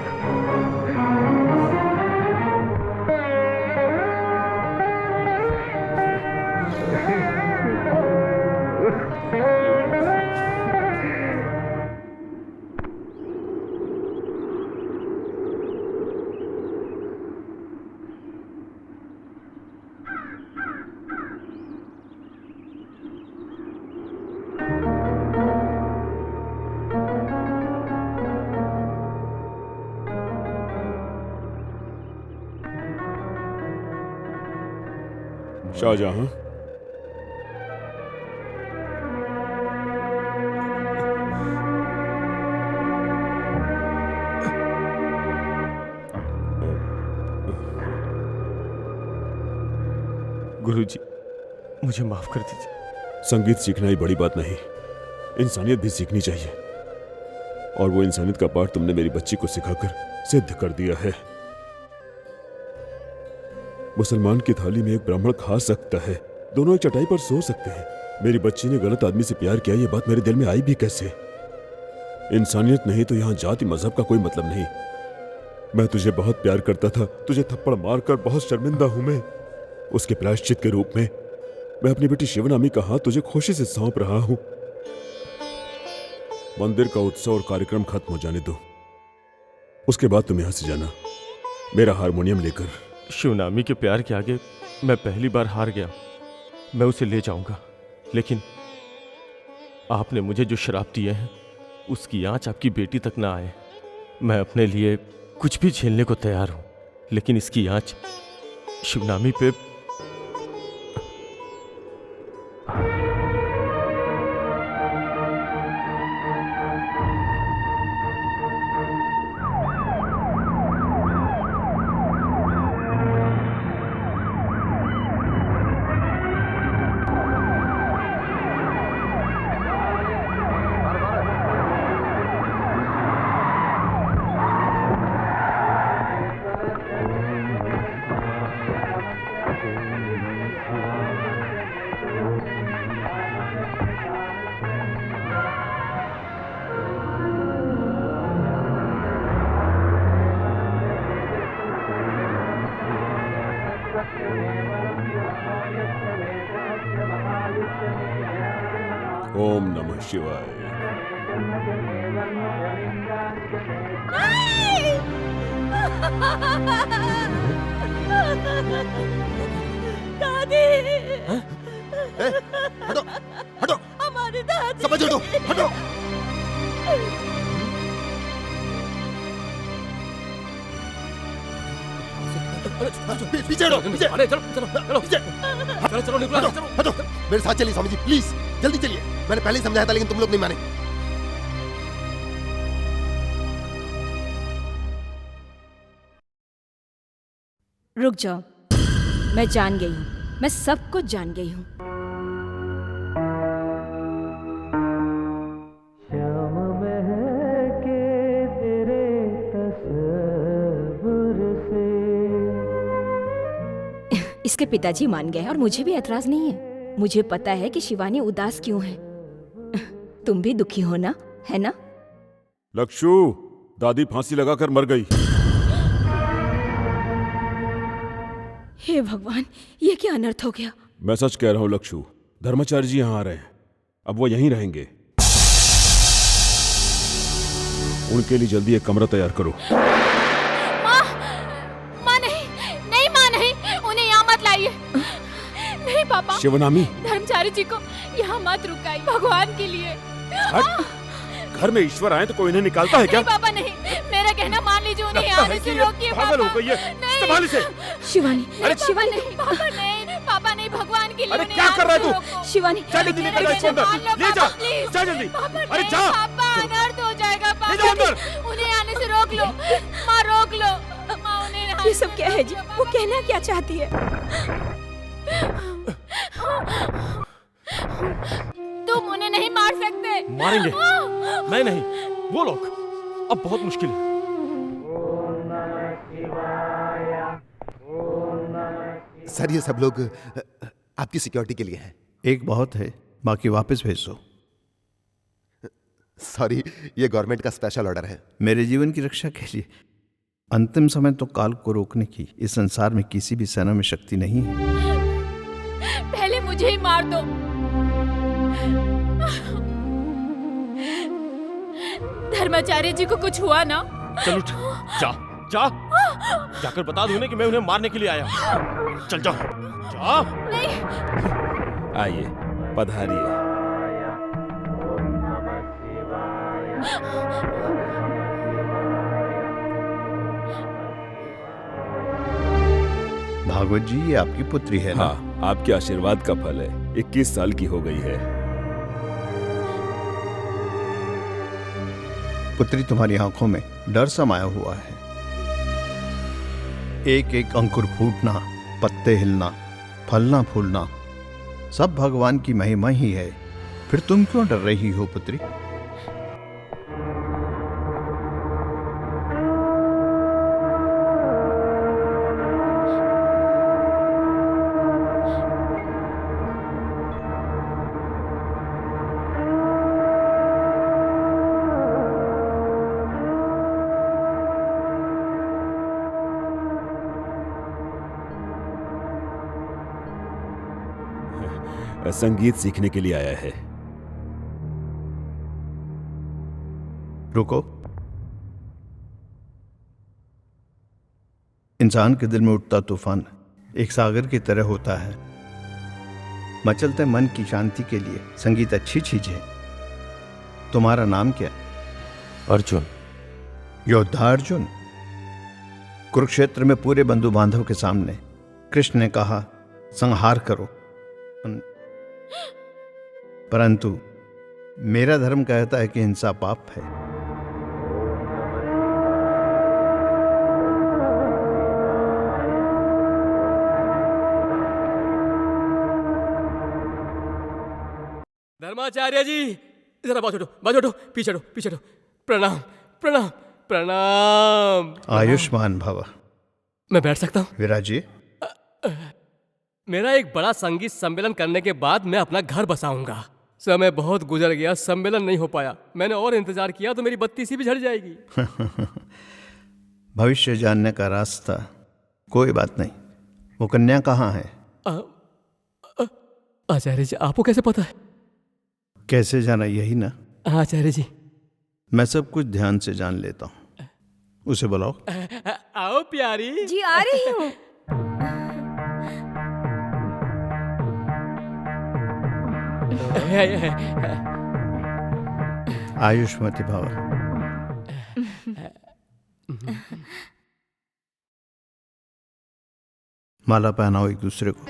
शाहजहां, गुरुजी, मुझे माफ कर दीजिए। संगीत सीखना ही बड़ी बात नहीं, इंसानियत भी सीखनी चाहिए। और वो इंसानियत का पाठ तुमने मेरी बच्ची को सिखाकर सिद्ध कर दिया है। मुसलमान की थाली में एक ब्राह्मण खा सकता है, दोनों एक चटाई पर सो सकते हैं। मेरी बच्ची ने गलत आदमी से प्यार किया, ये बात मेरे दिल में आई भी कैसे? इंसानियत नहीं तो यहाँ जाति मजहब का कोई मतलब नहीं। मैं तुझे बहुत प्यार करता था, तुझे थप्पड़ मारकर बहुत शर्मिंदा हूं मैं। उसके प्रायश्चित के रूप में मैं अपनी बेटी शिवनामी का हाथ तुझे खुशी से सौंप रहा हूं। मंदिर का उत्सव और कार्यक्रम खत्म हो जाने दो, उसके बाद तुम यहां से जाना मेरा हारमोनियम लेकर। शिवनामी के प्यार के आगे मैं पहली बार हार गया। मैं उसे ले जाऊंगा, लेकिन आपने मुझे जो श्राप दिए हैं उसकी आंच आपकी बेटी तक ना आए। मैं अपने लिए कुछ भी झेलने को तैयार हूं, लेकिन इसकी आंच शिवनामी पे। ओम नमः शिवाय। दादी, हटो हटो, हमारी दादी। समझ हटो हटो। पीछे हटो, पीछे। अरे चलो चलो चलो पीछे। चलो चलो निकलो, हटो, चलो। हटो। मेरे साथ चलिए स्वामी जी, प्लीज जल्दी चलिए। मैंने पहले ही समझाया था लेकिन तुम लोग नहीं माने। रुक जाओ, मैं जान गई हूँ, मैं सब कुछ जान गई हूँ। श्याम महके तेरे तस्वुर से। इसके पिताजी मान गए और मुझे भी एतराज नहीं है। मुझे पता है कि शिवानी उदास क्यों है। तुम भी दुखी हो ना, है ना? लक्षु, दादी फांसी लगाकर मर गई। हे भगवान, ये क्या अनर्थ हो गया? मैं सच कह रहा हूं लक्षु, धर्माचार्य जी यहाँ आ रहे हैं, अब वो यहीं रहेंगे। उनके लिए जल्दी एक कमरा तैयार करो। माँ नहीं, नहीं माँ नहीं, उन्हें यहाँ मत लाइए। नहीं पापा, शिवनामी, धर्मचारी जी को यहाँ मत रुकाइए, भगवान के लिए। घर में ईश्वर आए तो कोई इन्हें निकालता है क्या? नहीं पापा नहीं, मेरा कहना मान लीजिए, उन्हें यहाँ आने से रोकिए पापा। पागल हो गई है, संभाल इसे। शिवानी, अरे शिवानी नहीं, पापा नहीं, पापा नहीं, भगवान के लिए। अरे क्या कर रहा है तू? शिवानी, जा जल्दी निकल इसको अंदर, ले जा, जा जल्दी। अरे जा, पापा अनर्थ हो जाएगा ले जाओ पापा, अंदर। उन्हें आने से रोक लो, माँ रोक लो, माँ उन्हें। ये सब क्या है जी? वो कहना क्या चाहती है? तुम उन्हें नहीं मार सकते। मारेंगे, मैं नहीं, वो लोग। अब बहुत मुश्किल है। सर ये सब लोग आपकी सिक्योरिटी के लिए हैं। एक बहुत है, बाकी वापस भेज दो। सॉरी, ये गवर्नमेंट का स्पेशल ऑर्डर है। मेरे जीवन की रक्षा के लिए। अंतिम समय तो काल को रोकने की इस संसार में किसी भी सेना में शक्ति नहीं है। पहले मुझे ही मार दो। धर्माचार्य जी को कुछ हुआ ना? चलो जा, जा, जाकर बता दो कि मैं उन्हें मारने के लिए आया हूं। चल जाओ, जा। नहीं। आइए, पधारिए। भागवत जी, ये आपकी पुत्री है ना? हाँ, आपके आशीर्वाद का फल है। 21 साल की हो गई है। पुत्री, तुम्हारी आंखों में डर समाया हुआ है। एक एक अंकुर फूटना, पत्ते हिलना, फलना फूलना, सब भगवान की महिमा ही है। फिर तुम क्यों डर रही हो पुत्री? संगीत सीखने के लिए आया है। रुको। इंसान के दिल में उठता तूफान एक सागर की तरह होता है। मचलते मन की शांति के लिए संगीत अच्छी चीज है। तुम्हारा नाम क्या? अर्जुन। योद्धा अर्जुन। कुरुक्षेत्र में पूरे बंधु बांधव के सामने कृष्ण ने कहा संहार करो, परंतु मेरा धर्म कहता है कि हिंसा पाप है। धर्माचार्य जी जरा बाजू हटो, पीछे हटो। प्रणाम प्रणाम प्रणाम। आयुष्मान भव। मैं बैठ सकता हूँ? विराजिए। मेरा एक बड़ा संगीत सम्मेलन करने के बाद मैं अपना घर बसाऊंगा। समय बहुत गुजर गया, सम्मेलन नहीं हो पाया। मैंने और इंतजार किया तो मेरी बत्ती सी भी झड़ जाएगी। भविष्य जानने का रास्ता। कोई बात नहीं। वो कन्या कहाँ है? आचार्य जी आपको कैसे पता है? कैसे जाना, यही ना? आचार्य जी मैं सब कुछ ध्यान से जान लेता हूँ। उसे बुलाओ। आओ प्यारी जी। आ रही हूँ। आयुष्मती भव। माला पहनाओ एक दूसरे को।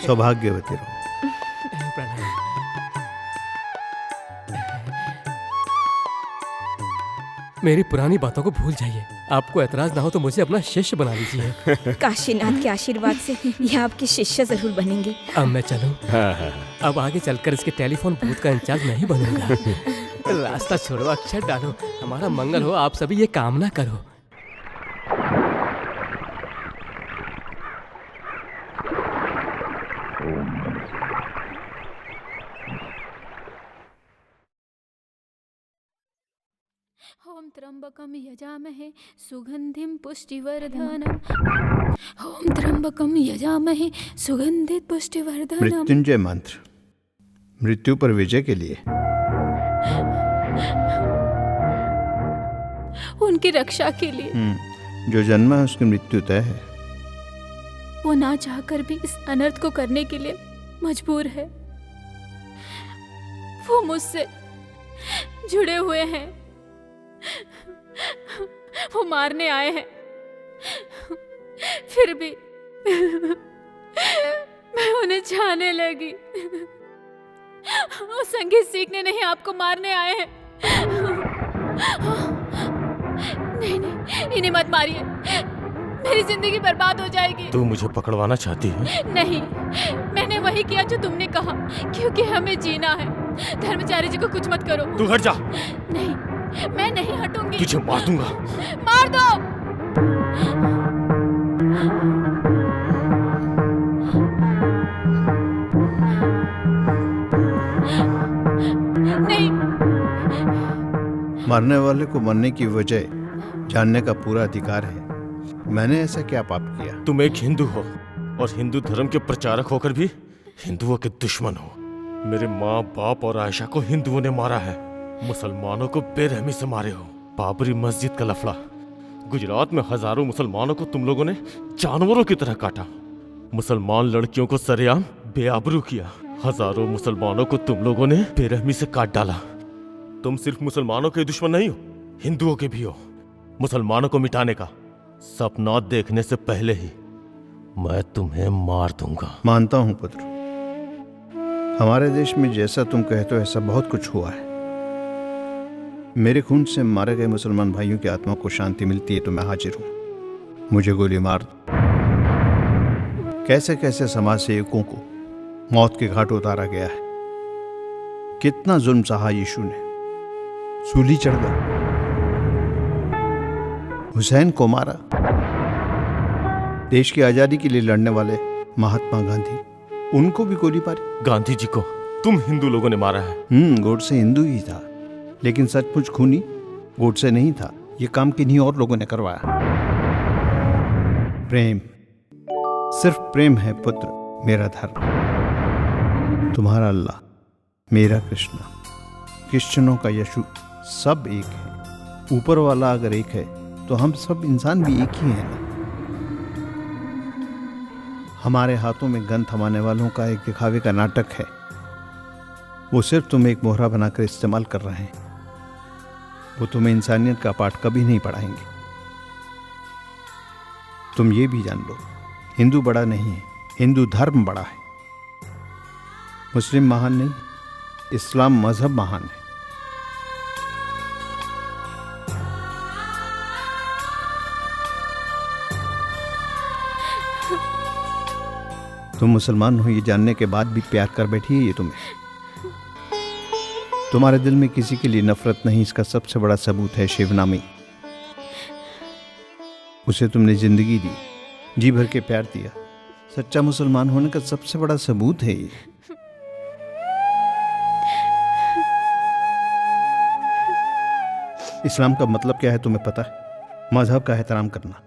सौभाग्यवती रहो। मेरी पुरानी बातों को भूल जाइए। आपको एतराज ना हो तो मुझे अपना शिष्य बना लीजिए। काशीनाथ के आशीर्वाद से ये आपके शिष्य जरूर बनेंगे। अब मैं चलूं? अब आगे चलकर इसके टेलीफोन बूथ का इंचार्ज नहीं बनूंगा। रास्ता छोड़ो, अक्षर डालो, हमारा मंगल हो। आप सभी ये कामना करो। ओम त्र्यंबकम यजामहे सुगंधिम पुष्टिवर्धनम। ओम त्र्यंबकम यजामहे सुगंधित पुष्टिवर्धनम। मृत्युंजय मंत्र मृत्यु पर विजय के लिए। उनकी रक्षा के लिए। जो जन्मा है उसकी मृत्यु तय है। वो ना चाहकर भी इस अनर्थ को करने के लिए मजबूर है। वो मुझसे जुड़े हुए हैं। वो मारने आए हैं, फिर भी मैं उन्हें चाहने लगी। वो संगीत सीखने नहीं, आपको मारने आए हैं। नहीं, इन्हें मत मारिए, मेरी जिंदगी बर्बाद हो जाएगी। तू मुझे पकड़वाना चाहती है? नहीं, मैंने वही किया जो तुमने कहा, क्योंकि हमें जीना है। धर्माचार्य जी को कुछ मत करो। तू हट जा। नहीं, मैं नहीं हटूंगी। तुझे मार दूंगा। मार दो। नहीं। मरने वाले को मरने की वजह जानने का पूरा अधिकार है। मैंने ऐसा क्या पाप किया? तुम एक हिंदू हो और हिंदू धर्म के प्रचारक होकर भी हिंदुओं के दुश्मन हो। मेरे माँ बाप और आयशा को हिंदुओं ने मारा है। मुसलमानों को बेरहमी से मारे हो। बाबरी मस्जिद का लफड़ा, गुजरात में हजारों मुसलमानों को तुम लोगों ने जानवरों की तरह काटा। मुसलमान लड़कियों को सरेआम बेआबरू किया। हजारों मुसलमानों को तुम लोगों ने बेरहमी से काट डाला। तुम सिर्फ मुसलमानों के दुश्मन नहीं हो, हिंदुओं के भी हो। मुसलमानों को मिटाने का सपना देखने से पहले ही मैं तुम्हें मार दूंगा। मानता हूं पुत्र, हमारे देश में जैसा तुम कहते हो ऐसा बहुत कुछ हुआ है। मेरे खून से मारे गए मुसलमान भाइयों की आत्मा को शांति मिलती है तो मैं हाजिर हूं। मुझे गोली मार दो। कैसे कैसे समाज सेवकों को मौत के घाट उतारा गया है। कितना जुल्म सहा यीशु ने। सूली चढ़ गए, हुसैन को मारा। देश की आजादी के लिए लड़ने वाले महात्मा गांधी, उनको भी गोली मारी। गांधी जी को तुम हिंदू लोगों ने मारा है। गोडसे हिंदू ही था, लेकिन सचमुच खूनी गोडसे नहीं था। ये काम किन्हीं और लोगों ने करवाया। प्रेम, सिर्फ प्रेम है पुत्र मेरा धर्म। तुम्हारा अल्लाह, मेरा कृष्णा, क्रिश्चियनों का यीशु, सब एक है। ऊपर वाला अगर एक है तो हम सब इंसान भी एक ही हैं ना। हमारे हाथों में गन थमाने वालों का एक दिखावे का नाटक है। वो सिर्फ तुम्हें एक मोहरा बनाकर इस्तेमाल कर रहे हैं। वो तुम्हें इंसानियत का पाठ कभी नहीं पढ़ाएंगे। तुम ये भी जान लो, हिंदू बड़ा नहीं है, हिंदू धर्म बड़ा है। मुस्लिम महान नहीं, इस्लाम मजहब महान है। तुम मुसलमान हो ये जानने के बाद भी प्यार कर बैठी है ये तुम्हें। तुम्हारे दिल में किसी के लिए नफरत नहीं, इसका सबसे बड़ा सबूत है शिवनामी। उसे तुमने जिंदगी दी, जी भर के प्यार दिया। सच्चा मुसलमान होने का सबसे बड़ा सबूत है ये। इस्लाम का मतलब क्या है तुम्हें पता है? मजहब का एहतराम करना।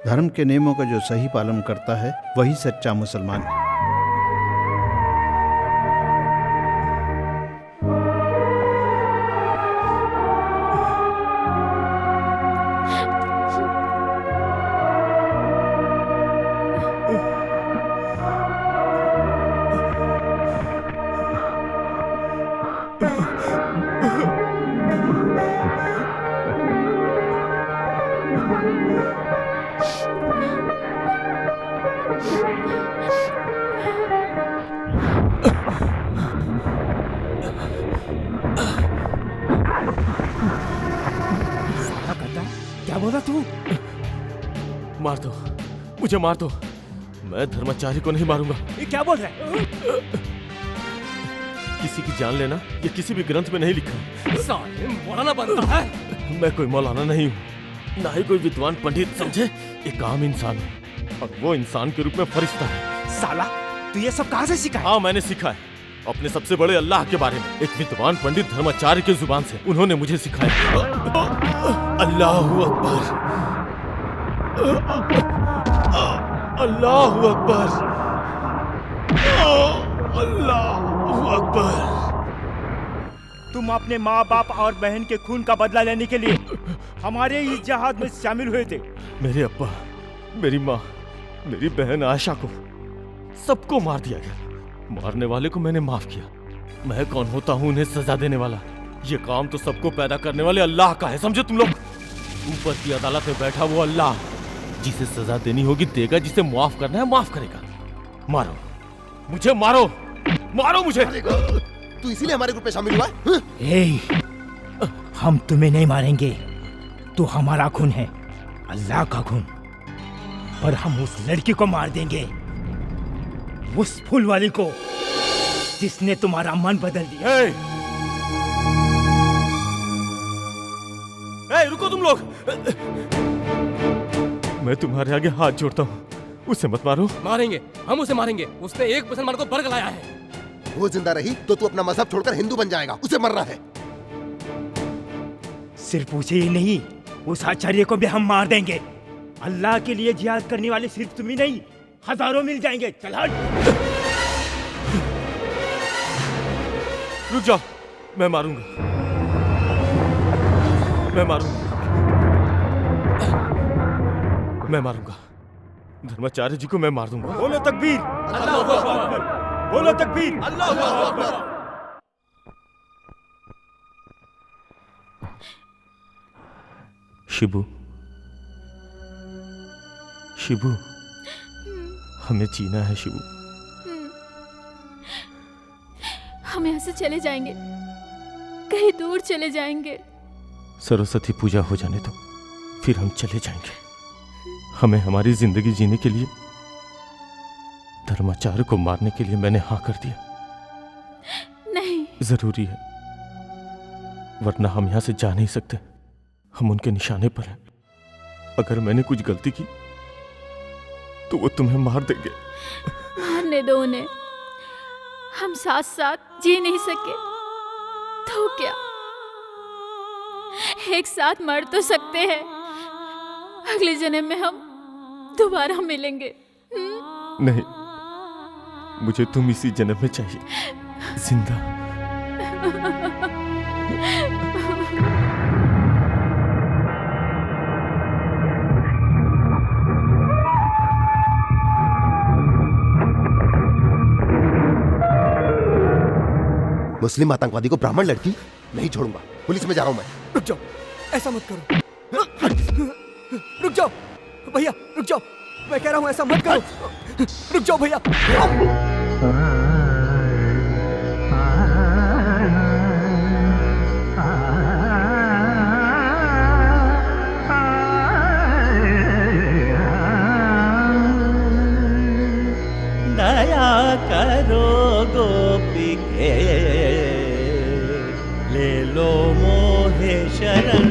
धर्म के नियमों का जो सही पालन करता है वही सच्चा मुसलमान है। क्या बोला तू? मार दो, मुझे मार दो। मैं धर्माचार्य को नहीं मारूंगा। ये क्या बोल रहा है? किसी की जान लेना ये किसी भी ग्रंथ में नहीं लिखा। साले मौलाना बनता है। मैं कोई मौलाना नहीं हूँ, ना ही कोई विद्वान पंडित, समझे? एक आम इंसान हूँ और वो इंसान के रूप में फरिश्ता है। साला तू ये सब कहाँ से सीखा है? हाँ, मैंने सीखा है अपने सबसे बड़े अल्लाह के बारे में। एक विद्वान पंडित धर्माचार्य की जुबान से उन्होंने मुझे सिखाया। अल्लाहु अकबर, अल्लाहु अकबर, अल्लाहु अकबर। तुम अपने माँ बाप और बहन के खून का बदला लेने के लिए हमारे इस जहाद में शामिल हुए थे। मेरे अब्बा, मेरी माँ, मेरी बहन आयशा को सबको मार दिया गया। मारने वाले को मैंने माफ किया। मैं कौन होता हूँ उन्हें सजा देने वाला? ये काम तो सबको पैदा करने वाले अल्लाह का है, समझे तुम लोग? ऊपर की अदालत में बैठा वो अल्लाह, जिसे सजा देनी होगी देगा, जिसे माफ करना है माफ करेगा। मारो मुझे, मारो, मारो मुझे। तू इसीलिए हमारे ग्रुप में शामिल हुआ है? हम तुम्हें नहीं मारेंगे, तू हमारा खून है, अल्लाह का खून। पर हम उस लड़की को मार देंगे, उस फूल वाली को जिसने तुम्हारा मन बदल दिया। रुको तुम लोग, मैं तुम्हारे आगे हाथ जोड़ता हूँ, उसे मत मारो। मारेंगे, हम उसे मारेंगे। उसने एक मुसलमान को बरग लाया है। वो जिंदा रही तो तू अपना मजहब छोड़कर हिंदू बन जाएगा। उसे मरना है। सिर्फ उसे ही नहीं, उस आचार्य को भी हम मार देंगे। अल्लाह के लिए जिहाद करने वाले सिर्फ तुम ही नहीं, हजारों मिल जाएंगे। चल हट। रुक जाओ, मैं मारूंगा, मैं मारूंगा, मैं मारूंगा। धर्माचार्य जी को मैं मार दूंगा। बोलो तकबीर, अल्लाहू अकबर, बोलो तकबीर, अल्लाहू अकबर। शिबू, शिबू, हमें जीना है शिबू। हम यहाँ से चले जाएंगे, कहीं दूर चले जाएंगे। सरस्वती पूजा हो जाने दो, फिर हम चले जाएंगे। हमें हमारी जिंदगी जीने के लिए, धर्माचार्य को मारने के लिए मैंने हाँ कर दिया। नहीं, जरूरी है, वरना हम यहाँ से जा नहीं सकते। हम उनके निशाने पर हैं। अगर मैंने कुछ गलती की तो वो तुम्हें मार देंगे। मारने दो उन्हें, हम साथ साथ जी नहीं सके तो क्या? एक साथ मर तो सकते हैं, अगले जन्म में हम दोबारा मिलेंगे। नहीं, मुझे तुम इसी जन्म में चाहिए, जिंदा। मुस्लिम आतंकवादी को ब्राह्मण लड़की नहीं छोड़ूंगा, पुलिस में जा रहा हूं मैं। रुक जाओ, ऐसा मत करो। रुक जाओ भैया, रुक जाओ, मैं कह रहा हूं ऐसा मत करो। रुक जाओ भैया। दया करो गोपी के, ले लो मोहे शरण।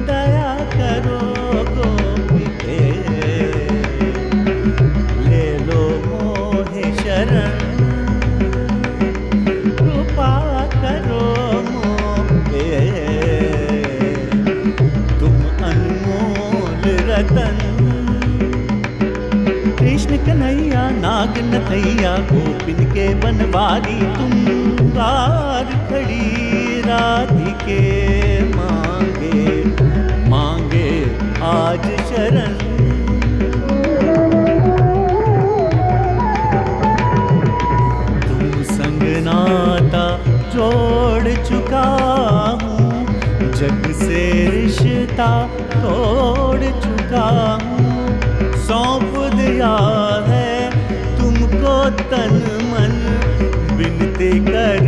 दया करो गोपी के, ले लो मोहे शरण। कृपा करो मोहे, रतन। कृष्ण कन्हैया नाग नथैया, गोपिन के बनवारी तुम। द्वार खड़ी राधिके मांगे, मांगे आज शरण। तुम संग नाता जोड़ चुका हूँ, जग से रिश्ता तोड़ चुका हूँ। सौंप दिया है तुमको तन मन, विनती कर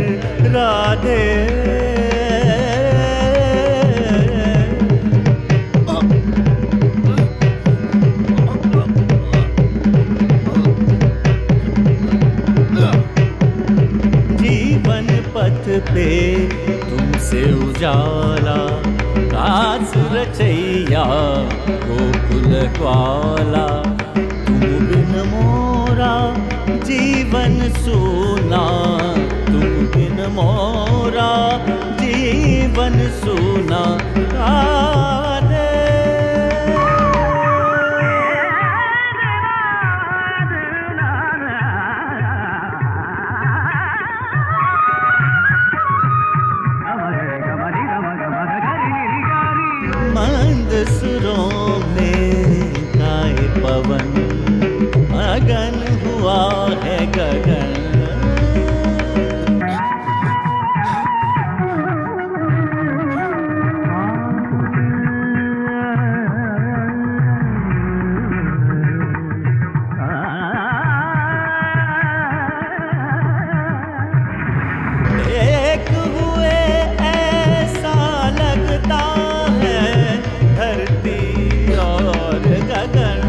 राधे। जीवन पथ पे तुमसे उजाला, कास रचैया गोकुल ग्वाला। तुम बिन मोरा जीवन सूना, तुम बिन मोरा जीवन सूना। राधे मंद सुरों में गाए पवन, मगन हुआ है गगन। एक हुए ऐसा लगता है धरती और गगन।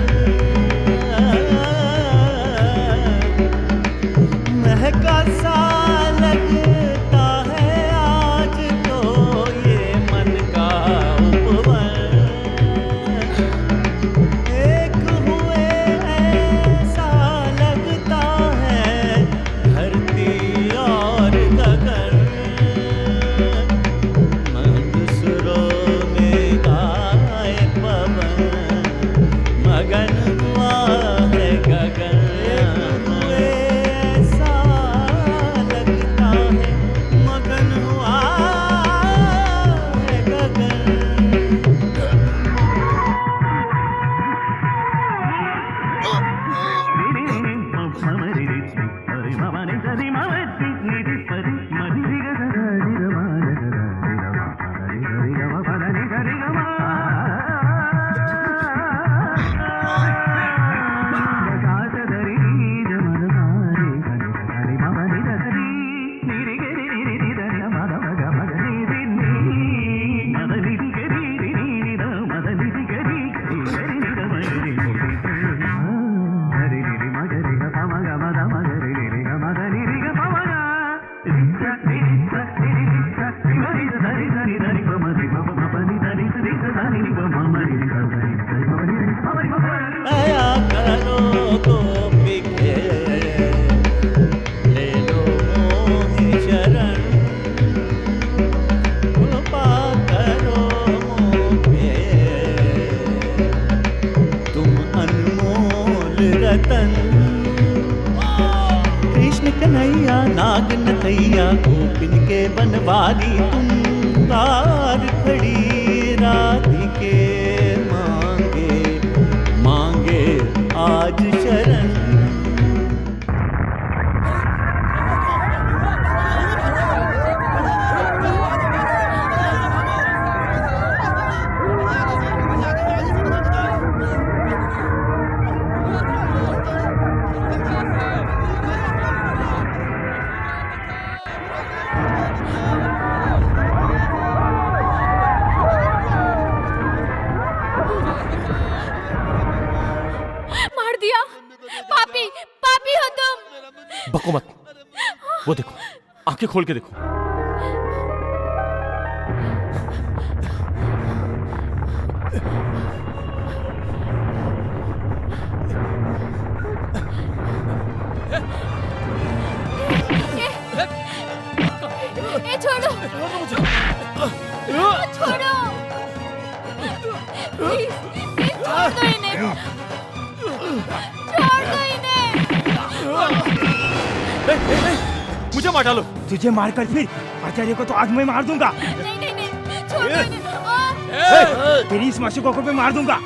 रतन। कृष्ण कन्हैया नाग नथैया गोपिन के बनवारी तुम, तार खड़ी राधिके मांगे मांगे आज शरण। मार दिया। पापी पापी हो तुम। बको मत, वो देखो, आंखें खोल के देखो। ए छोड़ो, छोड़ो, प्लीज छोड़ दो इन्हें, छोड़ दो इन्हें। मुझे मार डालो। तुझे मारकर फिर आचार्य को तो आज मैं मार दूंगा। नहीं नहीं नहीं, छोड़ दो इन्हें। तेरी इस मासूको को मैं मार दूंगा।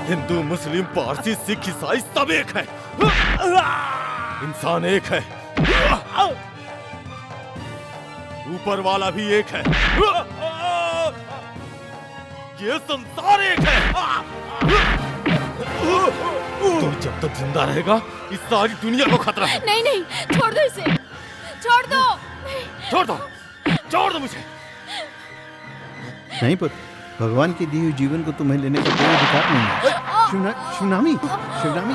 हिंदू मुस्लिम पारसी सिख ईसाई सब एक है, इंसान एक है, ऊपर वाला भी एक है, ये संसार एक है। तो जब तक जिंदा रहेगा इस सारी दुनिया को खतरा है। नहीं नहीं, छोड़ दो इसे, छोड़ दो। छोड़ दो, छोड़ दो मुझे। नहीं पुत्र, भगवान के दिए हुए जीवन को तुम्हें लेने का कोई अधिकार नहीं है। शिवनामी, शिवनामी,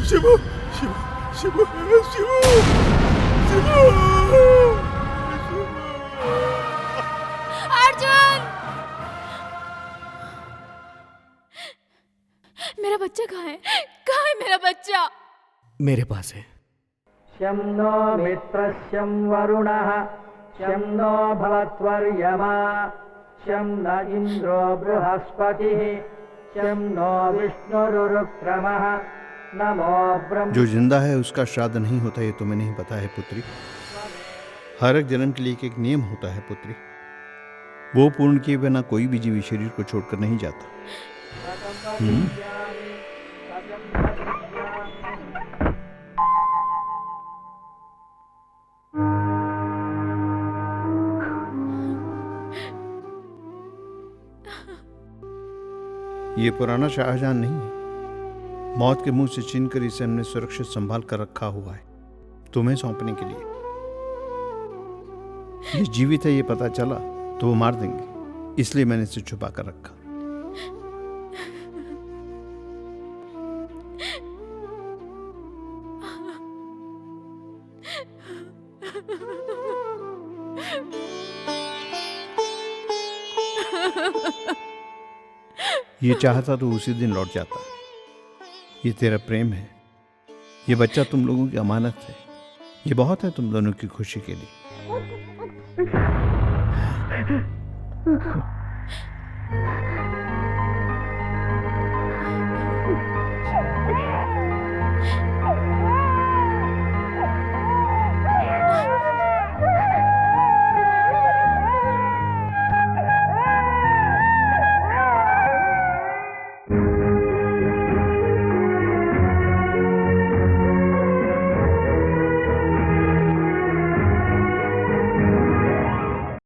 शिवू, शिवू, शिवू, शिवू, शिवू। अर्जुन, मेरा बच्चा कहाँ है? कहाँ है मेरा बच्चा? मेरे पास है। शं नो मित्रस्यं वरुणः, शं नो भवत्वर्यमा, शं न इंद्रो बृहस्पतिः, शं नो विष्णुरुक्रमः, नमो ब्रह्म। जो जिंदा है उसका श्राद्ध नहीं होता, ये तुम्हें नहीं पता है पुत्री। हर एक जन्म के लिए एक नियम होता है पुत्री, वो पूर्ण किए बिना कोई भी जीवी शरीर को छोड़कर नहीं जाता। ये पुराना शाहजहां नहीं है। मौत के मुंह से छीन कर इसे हमने सुरक्षित संभाल कर रखा हुआ है तुम्हें सौंपने के लिए। ये जीवित है ये पता चला तो वो मार देंगे, इसलिए मैंने इसे छुपा कर रखा। ये चाहता तो उसी दिन लौट जाता। ये तेरा प्रेम है, ये बच्चा तुम लोगों की अमानत है, ये बहुत है तुम दोनों की खुशी के लिए।